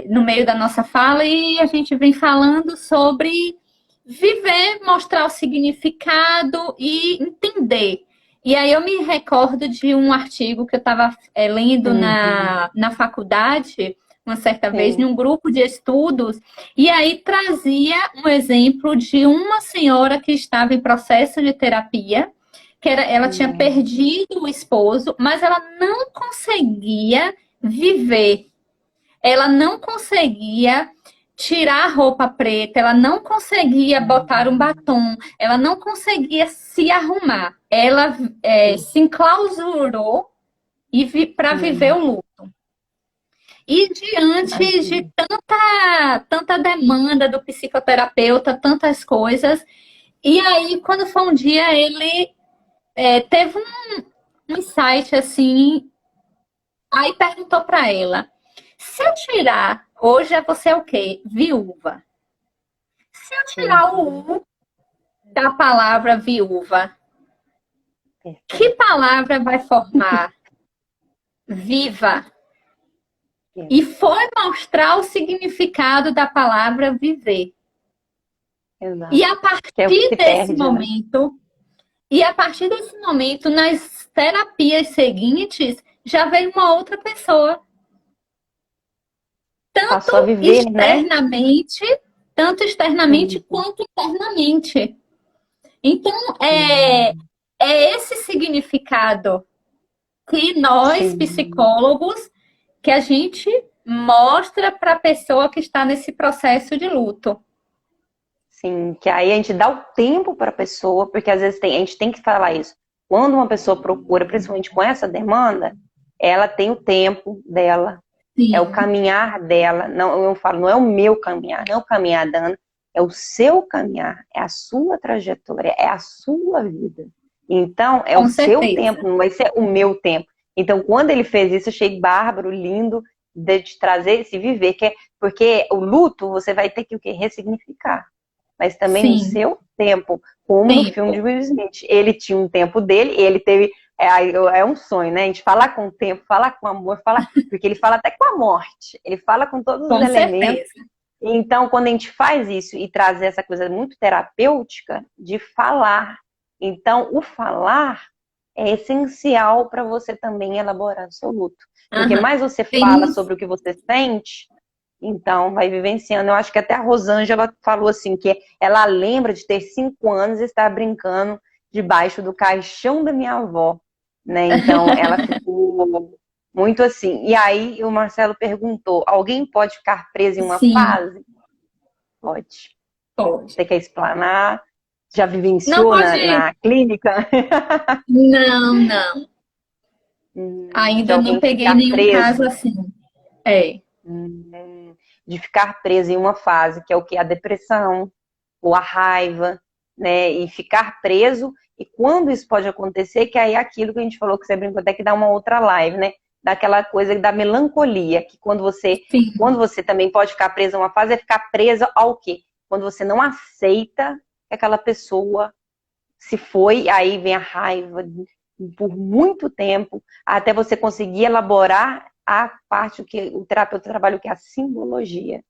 no meio da nossa fala e a gente vem falando sobre viver, mostrar o significado e entender. E aí eu me recordo de um artigo que eu estava lendo na faculdade, uma certa vez, num grupo de estudos, e aí trazia um exemplo de uma senhora que estava em processo de terapia, que ela tinha perdido o esposo, mas ela não conseguia viver. Ela não conseguia tirar a roupa preta, ela não conseguia botar um batom, ela não conseguia se arrumar. Ela se enclausurou para viver o luto. E diante de tanta demanda do psicoterapeuta, tantas coisas, e aí, quando foi um dia, ele teve um insight assim, aí perguntou para ela: se eu tirar, hoje você é o quê? Viúva. Se eu tirar o U da palavra viúva, que palavra vai formar? Viva. E foi mostrar o significado da palavra viver. Exato. E a partir desse momento, nas terapias seguintes, já veio uma outra pessoa. Passou a viver, externamente, né? Tanto externamente quanto internamente. Então, é esse significado que nós, psicólogos, que a gente mostra para a pessoa que está nesse processo de luto. Sim, que aí a gente dá o tempo para a pessoa, porque às vezes a gente tem que falar isso. Quando uma pessoa procura, principalmente com essa demanda, ela tem o tempo dela, é o caminhar dela. Não, eu falo, não é o meu caminhar, não é o caminhar da Ana, é o seu caminhar, é a sua trajetória, é a sua vida. Então, é o seu tempo, não vai ser o meu tempo. Então, quando ele fez isso, eu achei bárbaro, lindo, de trazer esse viver, porque o luto você vai ter que o quê? Ressignificar. Mas também no seu tempo, como no filme de Will Smith. Ele tinha um tempo dele, ele teve. É um sonho, né? A gente falar com o tempo, falar com o amor, porque ele fala até com a morte, ele fala com todos os elementos. Então, quando a gente faz isso e traz essa coisa muito terapêutica de falar, então o falar é essencial para você também elaborar o seu luto. Porque mais você fala sobre o que você sente, então vai vivenciando. Eu acho que até a Rosângela falou assim, que ela lembra de ter 5 anos e estar brincando debaixo do caixão da minha avó, né? Então ela ficou muito assim. E aí o Marcelo perguntou, alguém pode ficar preso em uma fase? Pode. Você quer explanar? Já vivenciou na clínica? Não. Ainda não peguei nenhum caso assim. De ficar preso em uma fase, que é o que? A depressão, ou a raiva, né? E ficar preso. E quando isso pode acontecer, que aí é aquilo que a gente falou, que você brincou até que dá uma outra live, né? Daquela coisa da melancolia, que quando você também pode ficar preso em uma fase, é ficar presa ao quê? Quando você não aceita que aquela pessoa se foi, aí vem a raiva por muito tempo, até você conseguir elaborar a parte que o terapeuta trabalha, que é a simbologia.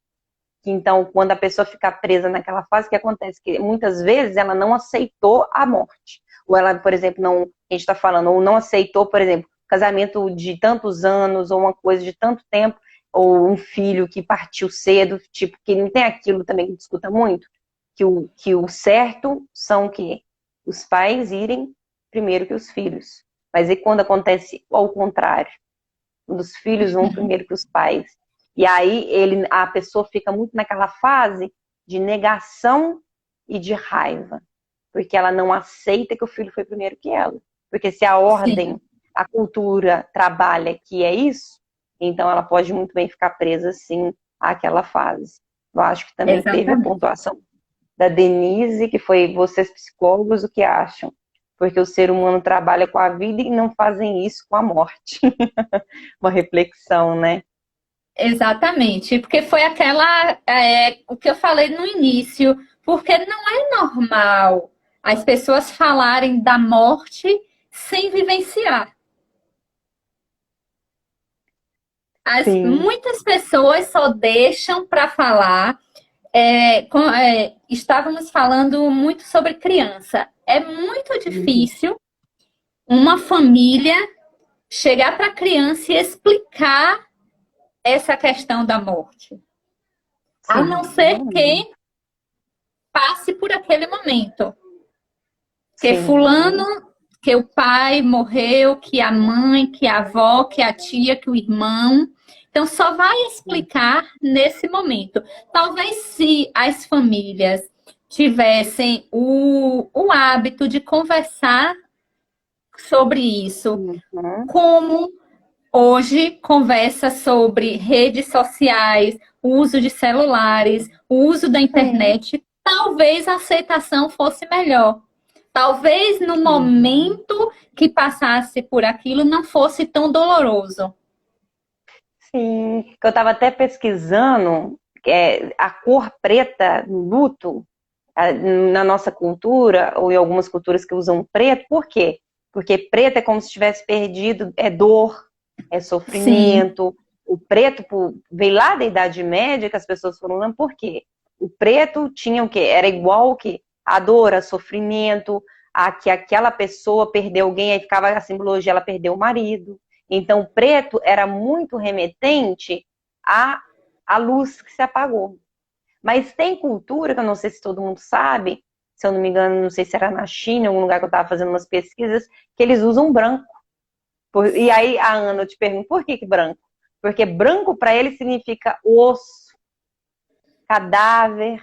que então, quando a pessoa fica presa naquela fase, o que acontece? Que muitas vezes ela não aceitou a morte. Ou ela, por exemplo, não, a gente está falando, ou não aceitou, por exemplo, casamento de tantos anos, ou uma coisa de tanto tempo, ou um filho que partiu cedo, tipo, que não tem aquilo também que discuta muito, que o certo são o quê? Os pais irem primeiro que os filhos. Mas e quando acontece ao contrário? Quando os filhos vão primeiro que os pais. E aí a pessoa fica muito naquela fase de negação e de raiva. Porque ela não aceita que o filho foi primeiro que ela. Porque se a ordem, Sim. a cultura trabalha que é isso, então ela pode muito bem ficar presa, sim, àquela fase. Eu acho que também teve a Exatamente. pontuação da Denise, que foi vocês psicólogos, o que acham? Porque o ser humano trabalha com a vida e não fazem isso com a morte. Uma reflexão, né? Exatamente, porque foi o que eu falei no início, porque não é normal as pessoas falarem da morte sem vivenciar. Sim. Muitas pessoas só deixam para falar. Estávamos falando muito sobre criança. É muito Uhum. difícil uma família chegar para a criança e explicar essa questão da morte. A não Sim. ser que passe por aquele momento. Que fulano, Sim. que o pai morreu, que a mãe, que a avó, que a tia, que o irmão. Então, só vai explicar nesse momento. Talvez se as famílias tivessem o hábito de conversar sobre isso, Uhum. como hoje conversa sobre redes sociais, o uso de celulares, o uso da Sim. internet, talvez a aceitação fosse melhor. Talvez no Sim. momento que passasse por aquilo não fosse tão doloroso. Sim. Eu estava até pesquisando a cor preta no luto, na nossa cultura, ou em algumas culturas que usam preto, por quê? Porque preto é como se tivesse perdido, é dor, é Sim, sofrimento. O preto veio lá da Idade Média que as pessoas foram usando, por quê? O preto tinha o quê? Era igual o quê? A dor, a sofrimento, a que aquela pessoa perdeu alguém, aí ficava a simbologia, ela perdeu o marido. Então, o preto era muito remetente à luz que se apagou. Mas tem cultura, que eu não sei se todo mundo sabe, se eu não me engano, não sei se era na China, em algum lugar que eu estava fazendo umas pesquisas, que eles usam branco. E aí, a Ana, eu te pergunto, por que branco? Porque branco para eles significa osso, cadáver.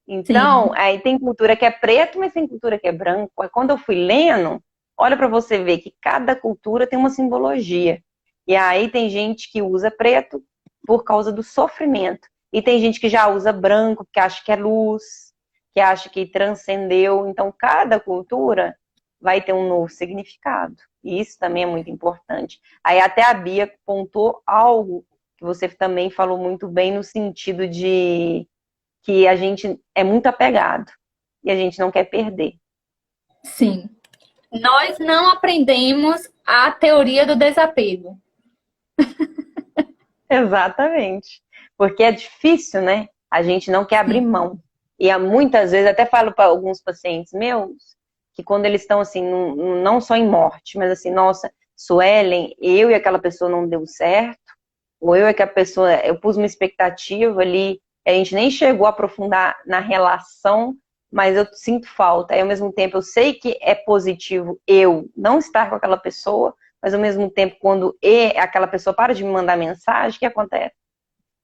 Então, sim, aí tem cultura que é preto, mas tem cultura que é branco. Aí quando eu fui lendo, olha para você ver que cada cultura tem uma simbologia. E aí tem gente que usa preto por causa do sofrimento. E tem gente que já usa branco, que acha que é luz, que acha que transcendeu. Então, cada cultura vai ter um novo significado. E isso também é muito importante. Aí até a Bia pontou algo que você também falou muito bem no sentido de que a gente é muito apegado e a gente não quer perder. sim. Nós não aprendemos a teoria do desapego. Exatamente. Porque é difícil, né? A gente não quer abrir Sim, mão. E muitas vezes, até falo para alguns pacientes meus, que quando eles estão assim, não só em morte, mas assim, nossa, Suelen, eu e aquela pessoa não deu certo, ou eu e aquela pessoa, eu pus uma expectativa ali, a gente nem chegou a aprofundar na relação, mas eu sinto falta. Aí, ao mesmo tempo, eu sei que é positivo eu não estar com aquela pessoa, mas ao mesmo tempo, quando aquela pessoa para de me mandar mensagem, o que acontece?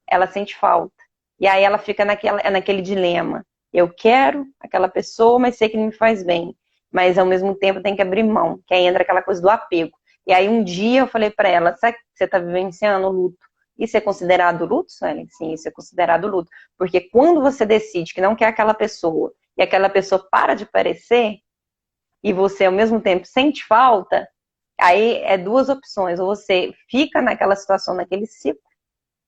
Ela sente falta. E aí ela fica naquele dilema. Eu quero aquela pessoa, mas sei que não me faz bem. Mas ao mesmo tempo tem que abrir mão, que aí entra aquela coisa do apego. E aí um dia eu falei para ela, sabe que você está vivenciando o luto? Isso é considerado luto, Suelen? Sim, isso é considerado luto. Porque quando você decide que não quer aquela pessoa, e aquela pessoa para de aparecer, e você ao mesmo tempo sente falta, aí é duas opções. Ou você fica naquela situação, naquele ciclo,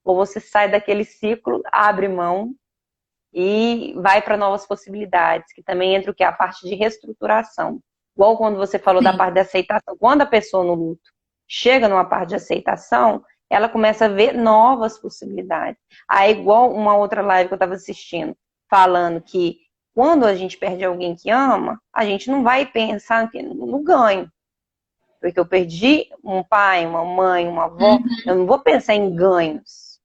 ou você sai daquele ciclo, abre mão e vai para novas possibilidades, que também entra o que é a parte de reestruturação. Igual quando você falou da sim, parte de aceitação. Quando a pessoa no luto chega numa parte de aceitação, ela começa a ver novas possibilidades. Aí, igual uma outra live que eu estava assistindo, falando que quando a gente perde alguém que ama, a gente não vai pensar no ganho. Porque eu perdi um pai, uma mãe, uma avó, eu não vou pensar em ganhos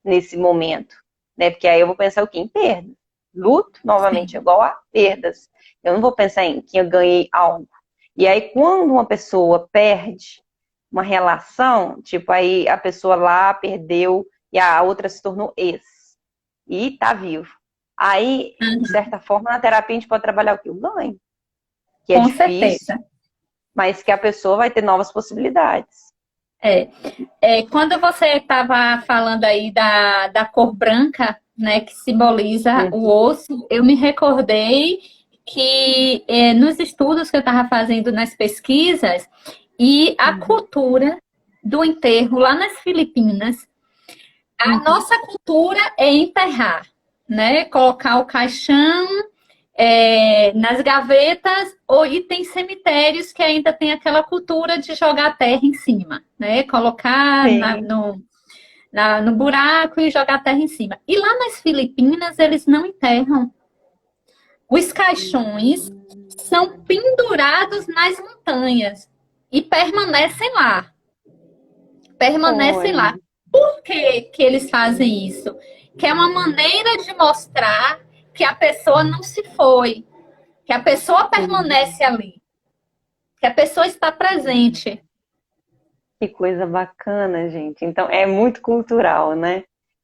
nesse momento, né? Porque aí eu vou pensar o quê? Em perda. Luto, novamente, é igual a perdas. Eu não vou pensar em que eu ganhei algo. E aí, quando uma pessoa perde uma relação, tipo, aí a pessoa lá perdeu e a outra se tornou ex. E tá vivo. Aí, de certa forma, na terapia a gente pode trabalhar o quê? O ganho. Que é Com difícil, certeza. mas que a pessoa vai ter novas possibilidades. Quando você estava falando aí da cor branca, né, que simboliza o osso, eu me recordei que nos estudos que eu estava fazendo nas pesquisas e a cultura do enterro lá nas Filipinas, a nossa cultura é enterrar, né? Colocar o caixão nas gavetas, e tem cemitérios que ainda tem aquela cultura de jogar terra em cima, né? Colocar no buraco e jogar terra em cima. E lá nas Filipinas, eles não enterram. Os caixões são pendurados nas montanhas e permanecem lá. Permanecem lá. Por que eles fazem isso? Que é uma maneira de mostrar que a pessoa não se foi, que a pessoa permanece ali, que a pessoa está presente. Que coisa bacana, gente. Então, é muito cultural, né?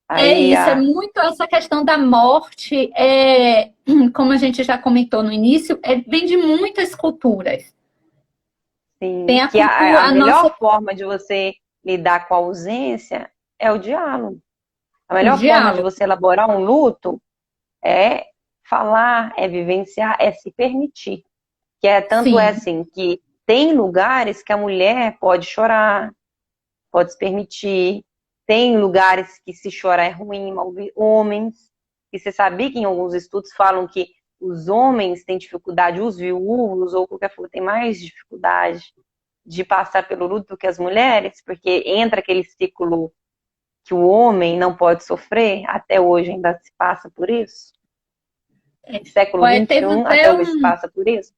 Aí, é muito essa questão da morte, como a gente já comentou no início, vem de muitas culturas. Sim, Tem a que cultura, a melhor forma de você lidar com a ausência é o diálogo. A melhor forma de você elaborar um luto é falar, é vivenciar, é se permitir. Que tanto é assim, que tem lugares que a mulher pode chorar, pode se permitir. Tem lugares que se chorar é ruim, homens. E você sabia que em alguns estudos falam que os homens têm dificuldade, os viúvos ou qualquer coisa, tem mais dificuldade de passar pelo luto do que as mulheres, porque entra aquele ciclo que o homem não pode sofrer, até hoje ainda se passa por isso. Século XXI, até hoje se passa por isso.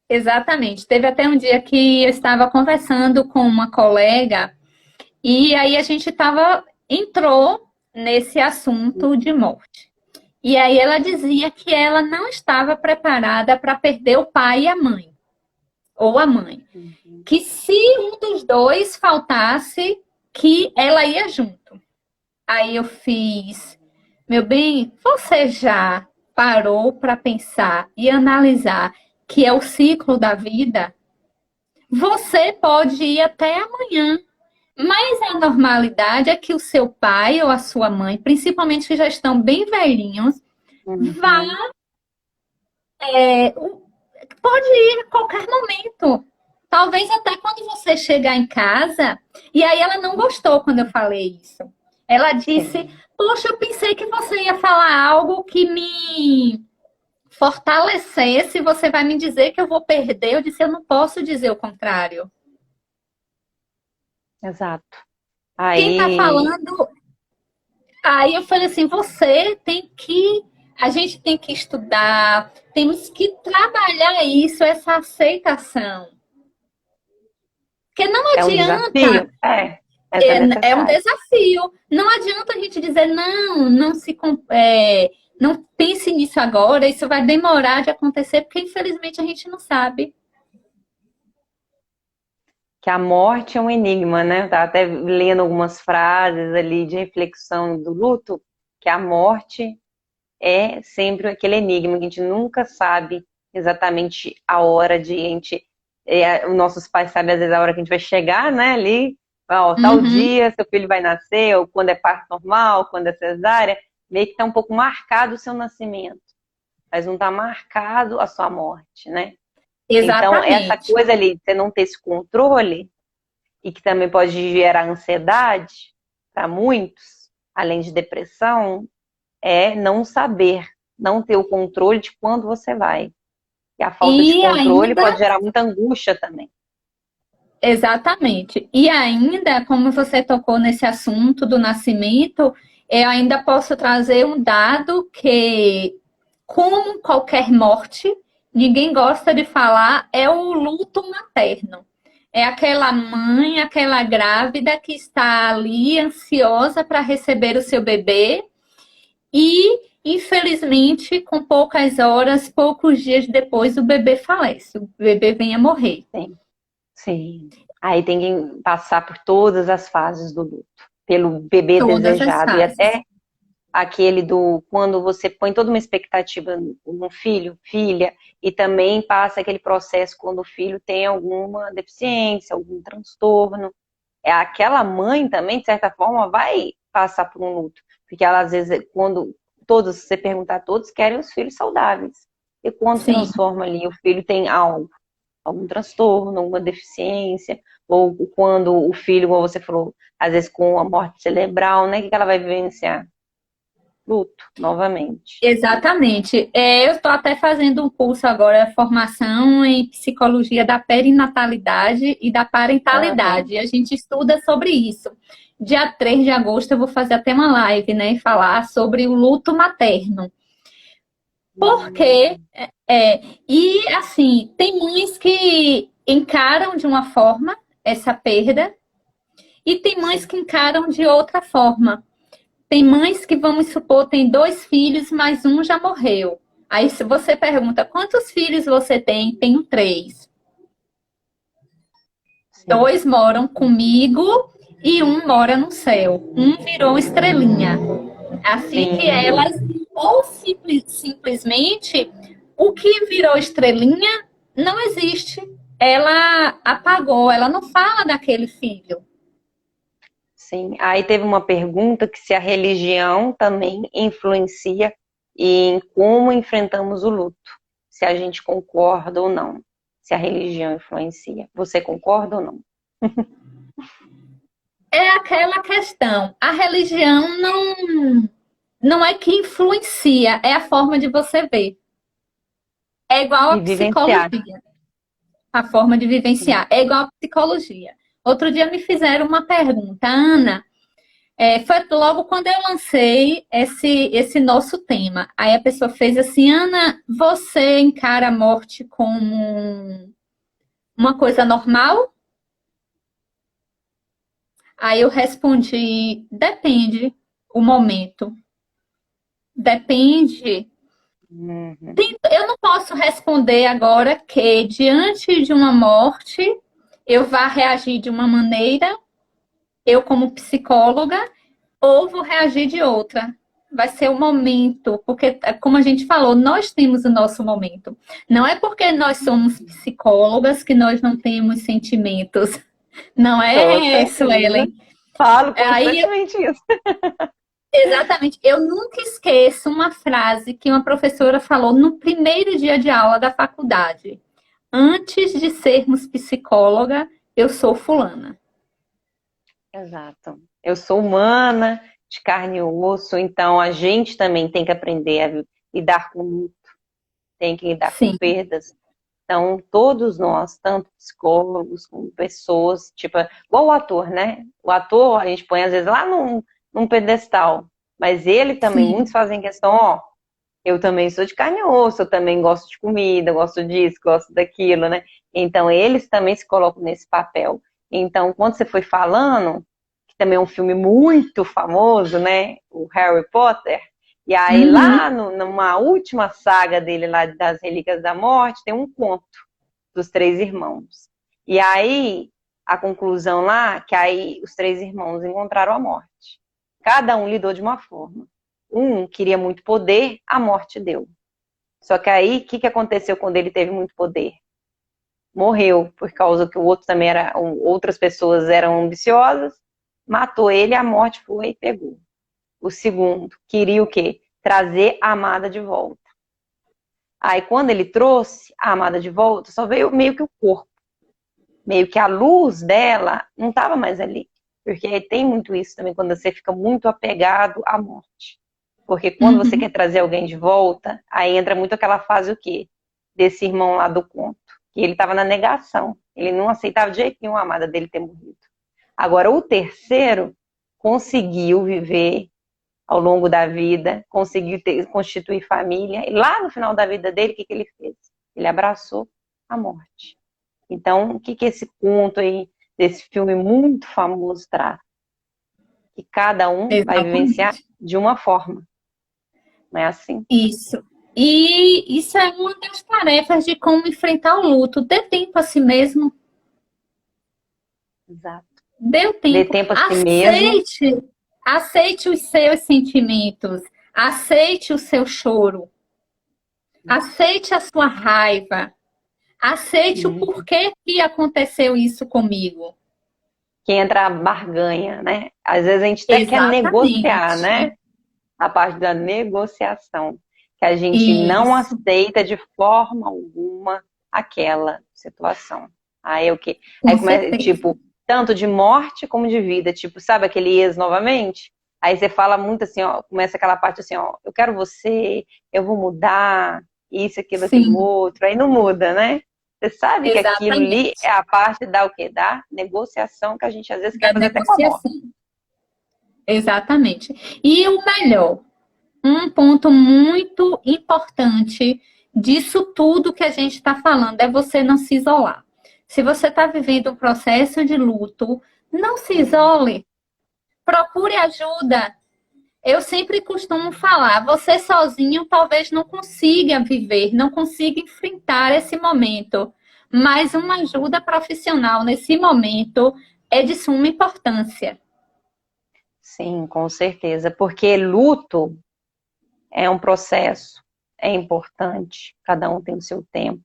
Exatamente. Teve até um dia que eu estava conversando com uma colega e aí a gente entrou nesse assunto de morte. E aí ela dizia que ela não estava preparada para perder o pai e a mãe. Ou a mãe. Que se um dos dois faltasse, que ela ia junto. Aí eu fiz, meu bem, você já parou para pensar e analisar que é o ciclo da vida? Você pode ir até amanhã, mas a normalidade é que o seu pai ou a sua mãe, principalmente que já estão bem velhinhos, pode ir a qualquer momento. Talvez até quando você chegar em casa, e aí ela não gostou quando eu falei isso. Ela disse, poxa, eu pensei que você ia falar algo que me fortalecesse, você vai me dizer que eu vou perder. Eu disse, eu não posso dizer o contrário. Exato. Quem tá falando... Aí eu falei assim, a gente tem que estudar, temos que trabalhar isso, essa aceitação. Porque não adianta... É um desafio? É um desafio. Não adianta a gente dizer, não pense nisso agora, isso vai demorar de acontecer, porque infelizmente a gente não sabe. Que a morte é um enigma, né? Eu estava até lendo algumas frases ali de reflexão do luto, que a morte é sempre aquele enigma, que a gente nunca sabe exatamente a hora de a gente... os nossos pais sabem, às vezes, a hora que a gente vai chegar, né? Ali, tal dia, seu filho vai nascer, ou quando é parto normal, quando é cesárea, meio que está um pouco marcado o seu nascimento, mas não está marcado a sua morte, né? Exatamente. Então, essa coisa ali, de você não ter esse controle, e que também pode gerar ansiedade para muitos, além de depressão, é não saber, não ter o controle de quando você vai. E a falta de controle pode gerar muita angústia também. Exatamente. E ainda, como você tocou nesse assunto do nascimento, eu ainda posso trazer um dado que, como qualquer morte, ninguém gosta de falar, é o luto materno. É aquela mãe, aquela grávida que está ali ansiosa para receber o seu bebê e, infelizmente, com poucas horas, poucos dias depois, o bebê falece, o bebê vem a morrer. Sim, sim. Aí tem que passar por todas as fases do luto, pelo bebê Todas as desejado e fases. até aquele do quando você põe toda uma expectativa no filho, filha, e também passa aquele processo quando o filho tem alguma deficiência, algum transtorno. É aquela mãe também, de certa forma, vai passar por um luto, porque ela às vezes, quando todos, se você perguntar, todos querem os filhos saudáveis. E quando Sim. transforma ali, o filho tem algo, algum transtorno, alguma deficiência, ou quando o filho, como você falou, às vezes com a morte cerebral, né? O que ela vai vivenciar? Luto, novamente. Exatamente. Eu estou até fazendo um curso agora, formação em psicologia da perinatalidade e da Aham. parentalidade. E a gente estuda sobre isso. Dia 3 de agosto eu vou fazer até uma live, né, e falar sobre o luto materno. Porque, e assim, tem mães que encaram de uma forma essa perda e tem mães Sim. que encaram de outra forma. Tem mães que, vamos supor, tem 2 filhos, mas um já morreu. Aí se você pergunta, quantos filhos você tem? Tenho 3. Sim. 2 moram comigo e um mora no céu. Um virou estrelinha. Assim que Sim. elas, ou simplesmente, o que virou estrelinha não existe. Ela apagou, ela não fala daquele filho. Sim. Aí teve uma pergunta que se a religião também influencia em como enfrentamos o luto. Se a gente concorda ou não. Se a religião influencia. Você concorda ou não? É aquela questão. A religião não é que influencia, é a forma de você ver. É igual a De vivenciar. psicologia, a forma de vivenciar. É igual a psicologia. Outro dia me fizeram uma pergunta, Ana, foi logo quando eu lancei esse nosso tema. Aí a pessoa fez assim, Ana, você encara a morte como uma coisa normal? Aí eu respondi, depende o momento. Depende. Uhum. Eu não posso responder agora que, diante de uma morte, eu vá reagir de uma maneira, eu como psicóloga, ou vou reagir de outra. Vai ser o momento, porque, como a gente falou, nós temos o nosso momento. Não é porque nós somos psicólogas que nós não temos sentimentos. Não Com é, certeza. Suelen? Falo Aí constantemente isso. exatamente. Eu nunca esqueço uma frase que uma professora falou no primeiro dia de aula da faculdade. Antes de sermos psicóloga, eu sou fulana. Exato. Eu sou humana, de carne e osso, então a gente também tem que aprender a lidar com luto, tem que lidar com Sim, perdas. Então, todos nós, tanto psicólogos como pessoas, tipo, igual o ator, né? O ator a gente põe às vezes lá num pedestal, mas ele também, sim. muitos fazem questão, ó, eu também sou de carne e osso, eu também gosto de comida, gosto disso, gosto daquilo, né? Então, eles também se colocam nesse papel. Então, quando você foi falando, que também é um filme muito famoso, né? O Harry Potter. E aí, Uhum. lá numa última saga dele, lá das Relíquias da Morte, tem um conto dos 3 irmãos. E aí, a conclusão lá, que aí os 3 irmãos encontraram a morte. Cada um lidou de uma forma. Um queria muito poder, a morte deu. Só que aí, o que aconteceu quando ele teve muito poder? Morreu, por causa que o outro também era, outras pessoas eram ambiciosas, matou ele, a morte foi e pegou. O segundo queria o quê? Trazer a amada de volta. Aí, quando ele trouxe a amada de volta, só veio meio que o corpo. Meio que a luz dela não estava mais ali. Porque tem muito isso também, quando você fica muito apegado à morte. Porque quando você Uhum. quer trazer alguém de volta, aí entra muito aquela fase o quê? Desse irmão lá do conto. que ele estava na negação. Ele não aceitava de jeito nenhum a amada dele ter morrido. Agora, o terceiro conseguiu viver ao longo da vida, conseguiu constituir família. E lá no final da vida dele, o que ele fez? Ele abraçou a morte. Então, o que esse conto aí, desse filme muito famoso, traz? Que cada um vai vivenciar de uma forma. Não é assim? Isso. E isso é uma das tarefas de como enfrentar o luto. Dê tempo a si mesmo. Exato. Dê tempo. Dê tempo a si mesmo. Aceite os seus sentimentos. Aceite o seu choro. Aceite a sua raiva. Aceite o porquê que aconteceu isso comigo. Que entra a barganha, né? Às vezes a gente até quer negociar, né? A parte da negociação. Que a gente não aceita de forma alguma aquela situação. Aí o quê? Aí começa, tipo, tanto de morte como de vida. Tipo, sabe aquele ex novamente? Aí você fala muito assim, ó, começa aquela parte assim, ó, eu quero você, eu vou mudar, isso, aquilo outro. Aí não muda, né? Você sabe que aquilo ali é a parte da o quê? Da negociação que a gente às vezes quer fazer até com a morte. Exatamente. E o melhor, um ponto muito importante disso tudo que a gente está falando é você não se isolar. Se você está vivendo um processo de luto, não se isole. Procure ajuda. Eu sempre costumo falar, você sozinho talvez não consiga viver, não consiga enfrentar esse momento, mas uma ajuda profissional nesse momento é de suma importância. Sim, com certeza, porque luto é um processo, é importante, cada um tem o seu tempo,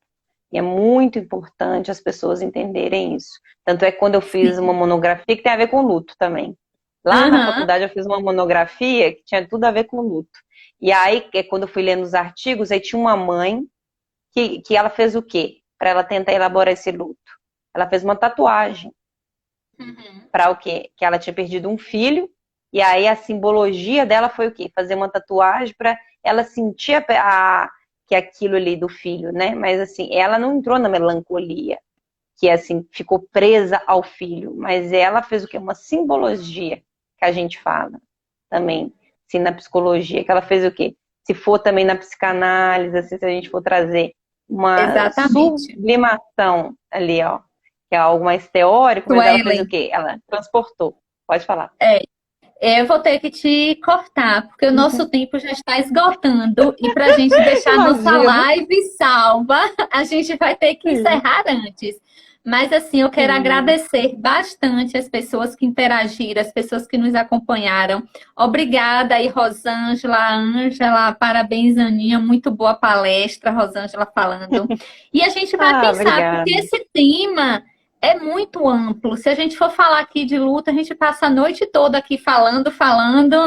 e é muito importante as pessoas entenderem isso. Tanto é que quando eu fiz uma monografia que tem a ver com luto também. Lá na faculdade eu fiz uma monografia que tinha tudo a ver com luto. E aí, quando eu fui lendo os artigos, aí tinha uma mãe que ela fez o quê? Para ela tentar elaborar esse luto. Ela fez uma tatuagem. Para o quê? Que ela tinha perdido um filho. E aí a simbologia dela foi o quê? Fazer uma tatuagem para ela sentir que aquilo ali do filho, né? Mas assim, ela não entrou na melancolia, que assim, ficou presa ao filho. Mas ela fez o quê? Uma simbologia. Que a gente fala também, assim, na psicologia, que ela fez o quê? Se for também na psicanálise, assim, se a gente for trazer uma sublimação ali, ó, que é algo mais teórico, mas ela fez o quê? Ela transportou. Pode falar. Eu vou ter que te cortar, porque o nosso tempo já está esgotando, e para a gente deixar nossa live salva, a gente vai ter que encerrar antes. Mas assim, eu quero agradecer bastante as pessoas que interagiram, as pessoas que nos acompanharam. Obrigada aí, Rosângela, Ângela, parabéns, Aninha, muito boa palestra, Rosângela falando. E a gente vai pensar, obrigada. Porque esse tema é muito amplo. Se a gente for falar aqui de luta, a gente passa a noite toda aqui falando,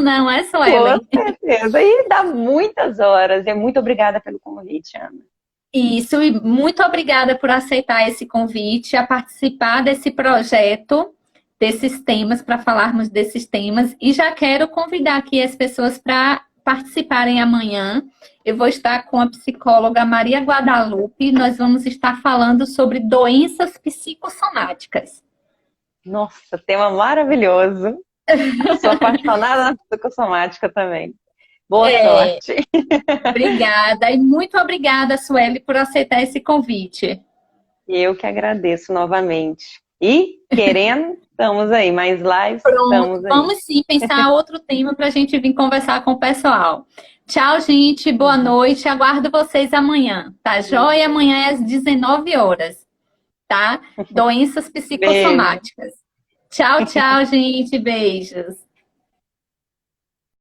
não é, Suelen? Com certeza, e dá muitas horas. E muito obrigada pelo convite, Ana. Isso, e muito obrigada por aceitar esse convite, a participar desse projeto, desses temas, para falarmos desses temas. E já quero convidar aqui as pessoas para participarem amanhã. Eu vou estar com a psicóloga Maria Guadalupe. Nós vamos estar falando sobre doenças psicossomáticas. Nossa, tema maravilhoso. Sou apaixonada na psicossomática também. Boa sorte. Obrigada. E muito obrigada, Sueli, por aceitar esse convite. Eu que agradeço novamente. E, querendo, estamos aí. Mais lives, pronto, estamos aí. Vamos sim pensar outro tema para a gente vir conversar com o pessoal. Tchau, gente. Boa noite. Aguardo vocês amanhã. Tá joia? Amanhã é às 19 horas. Tá? Doenças psicossomáticas. Tchau, tchau, gente. Beijos.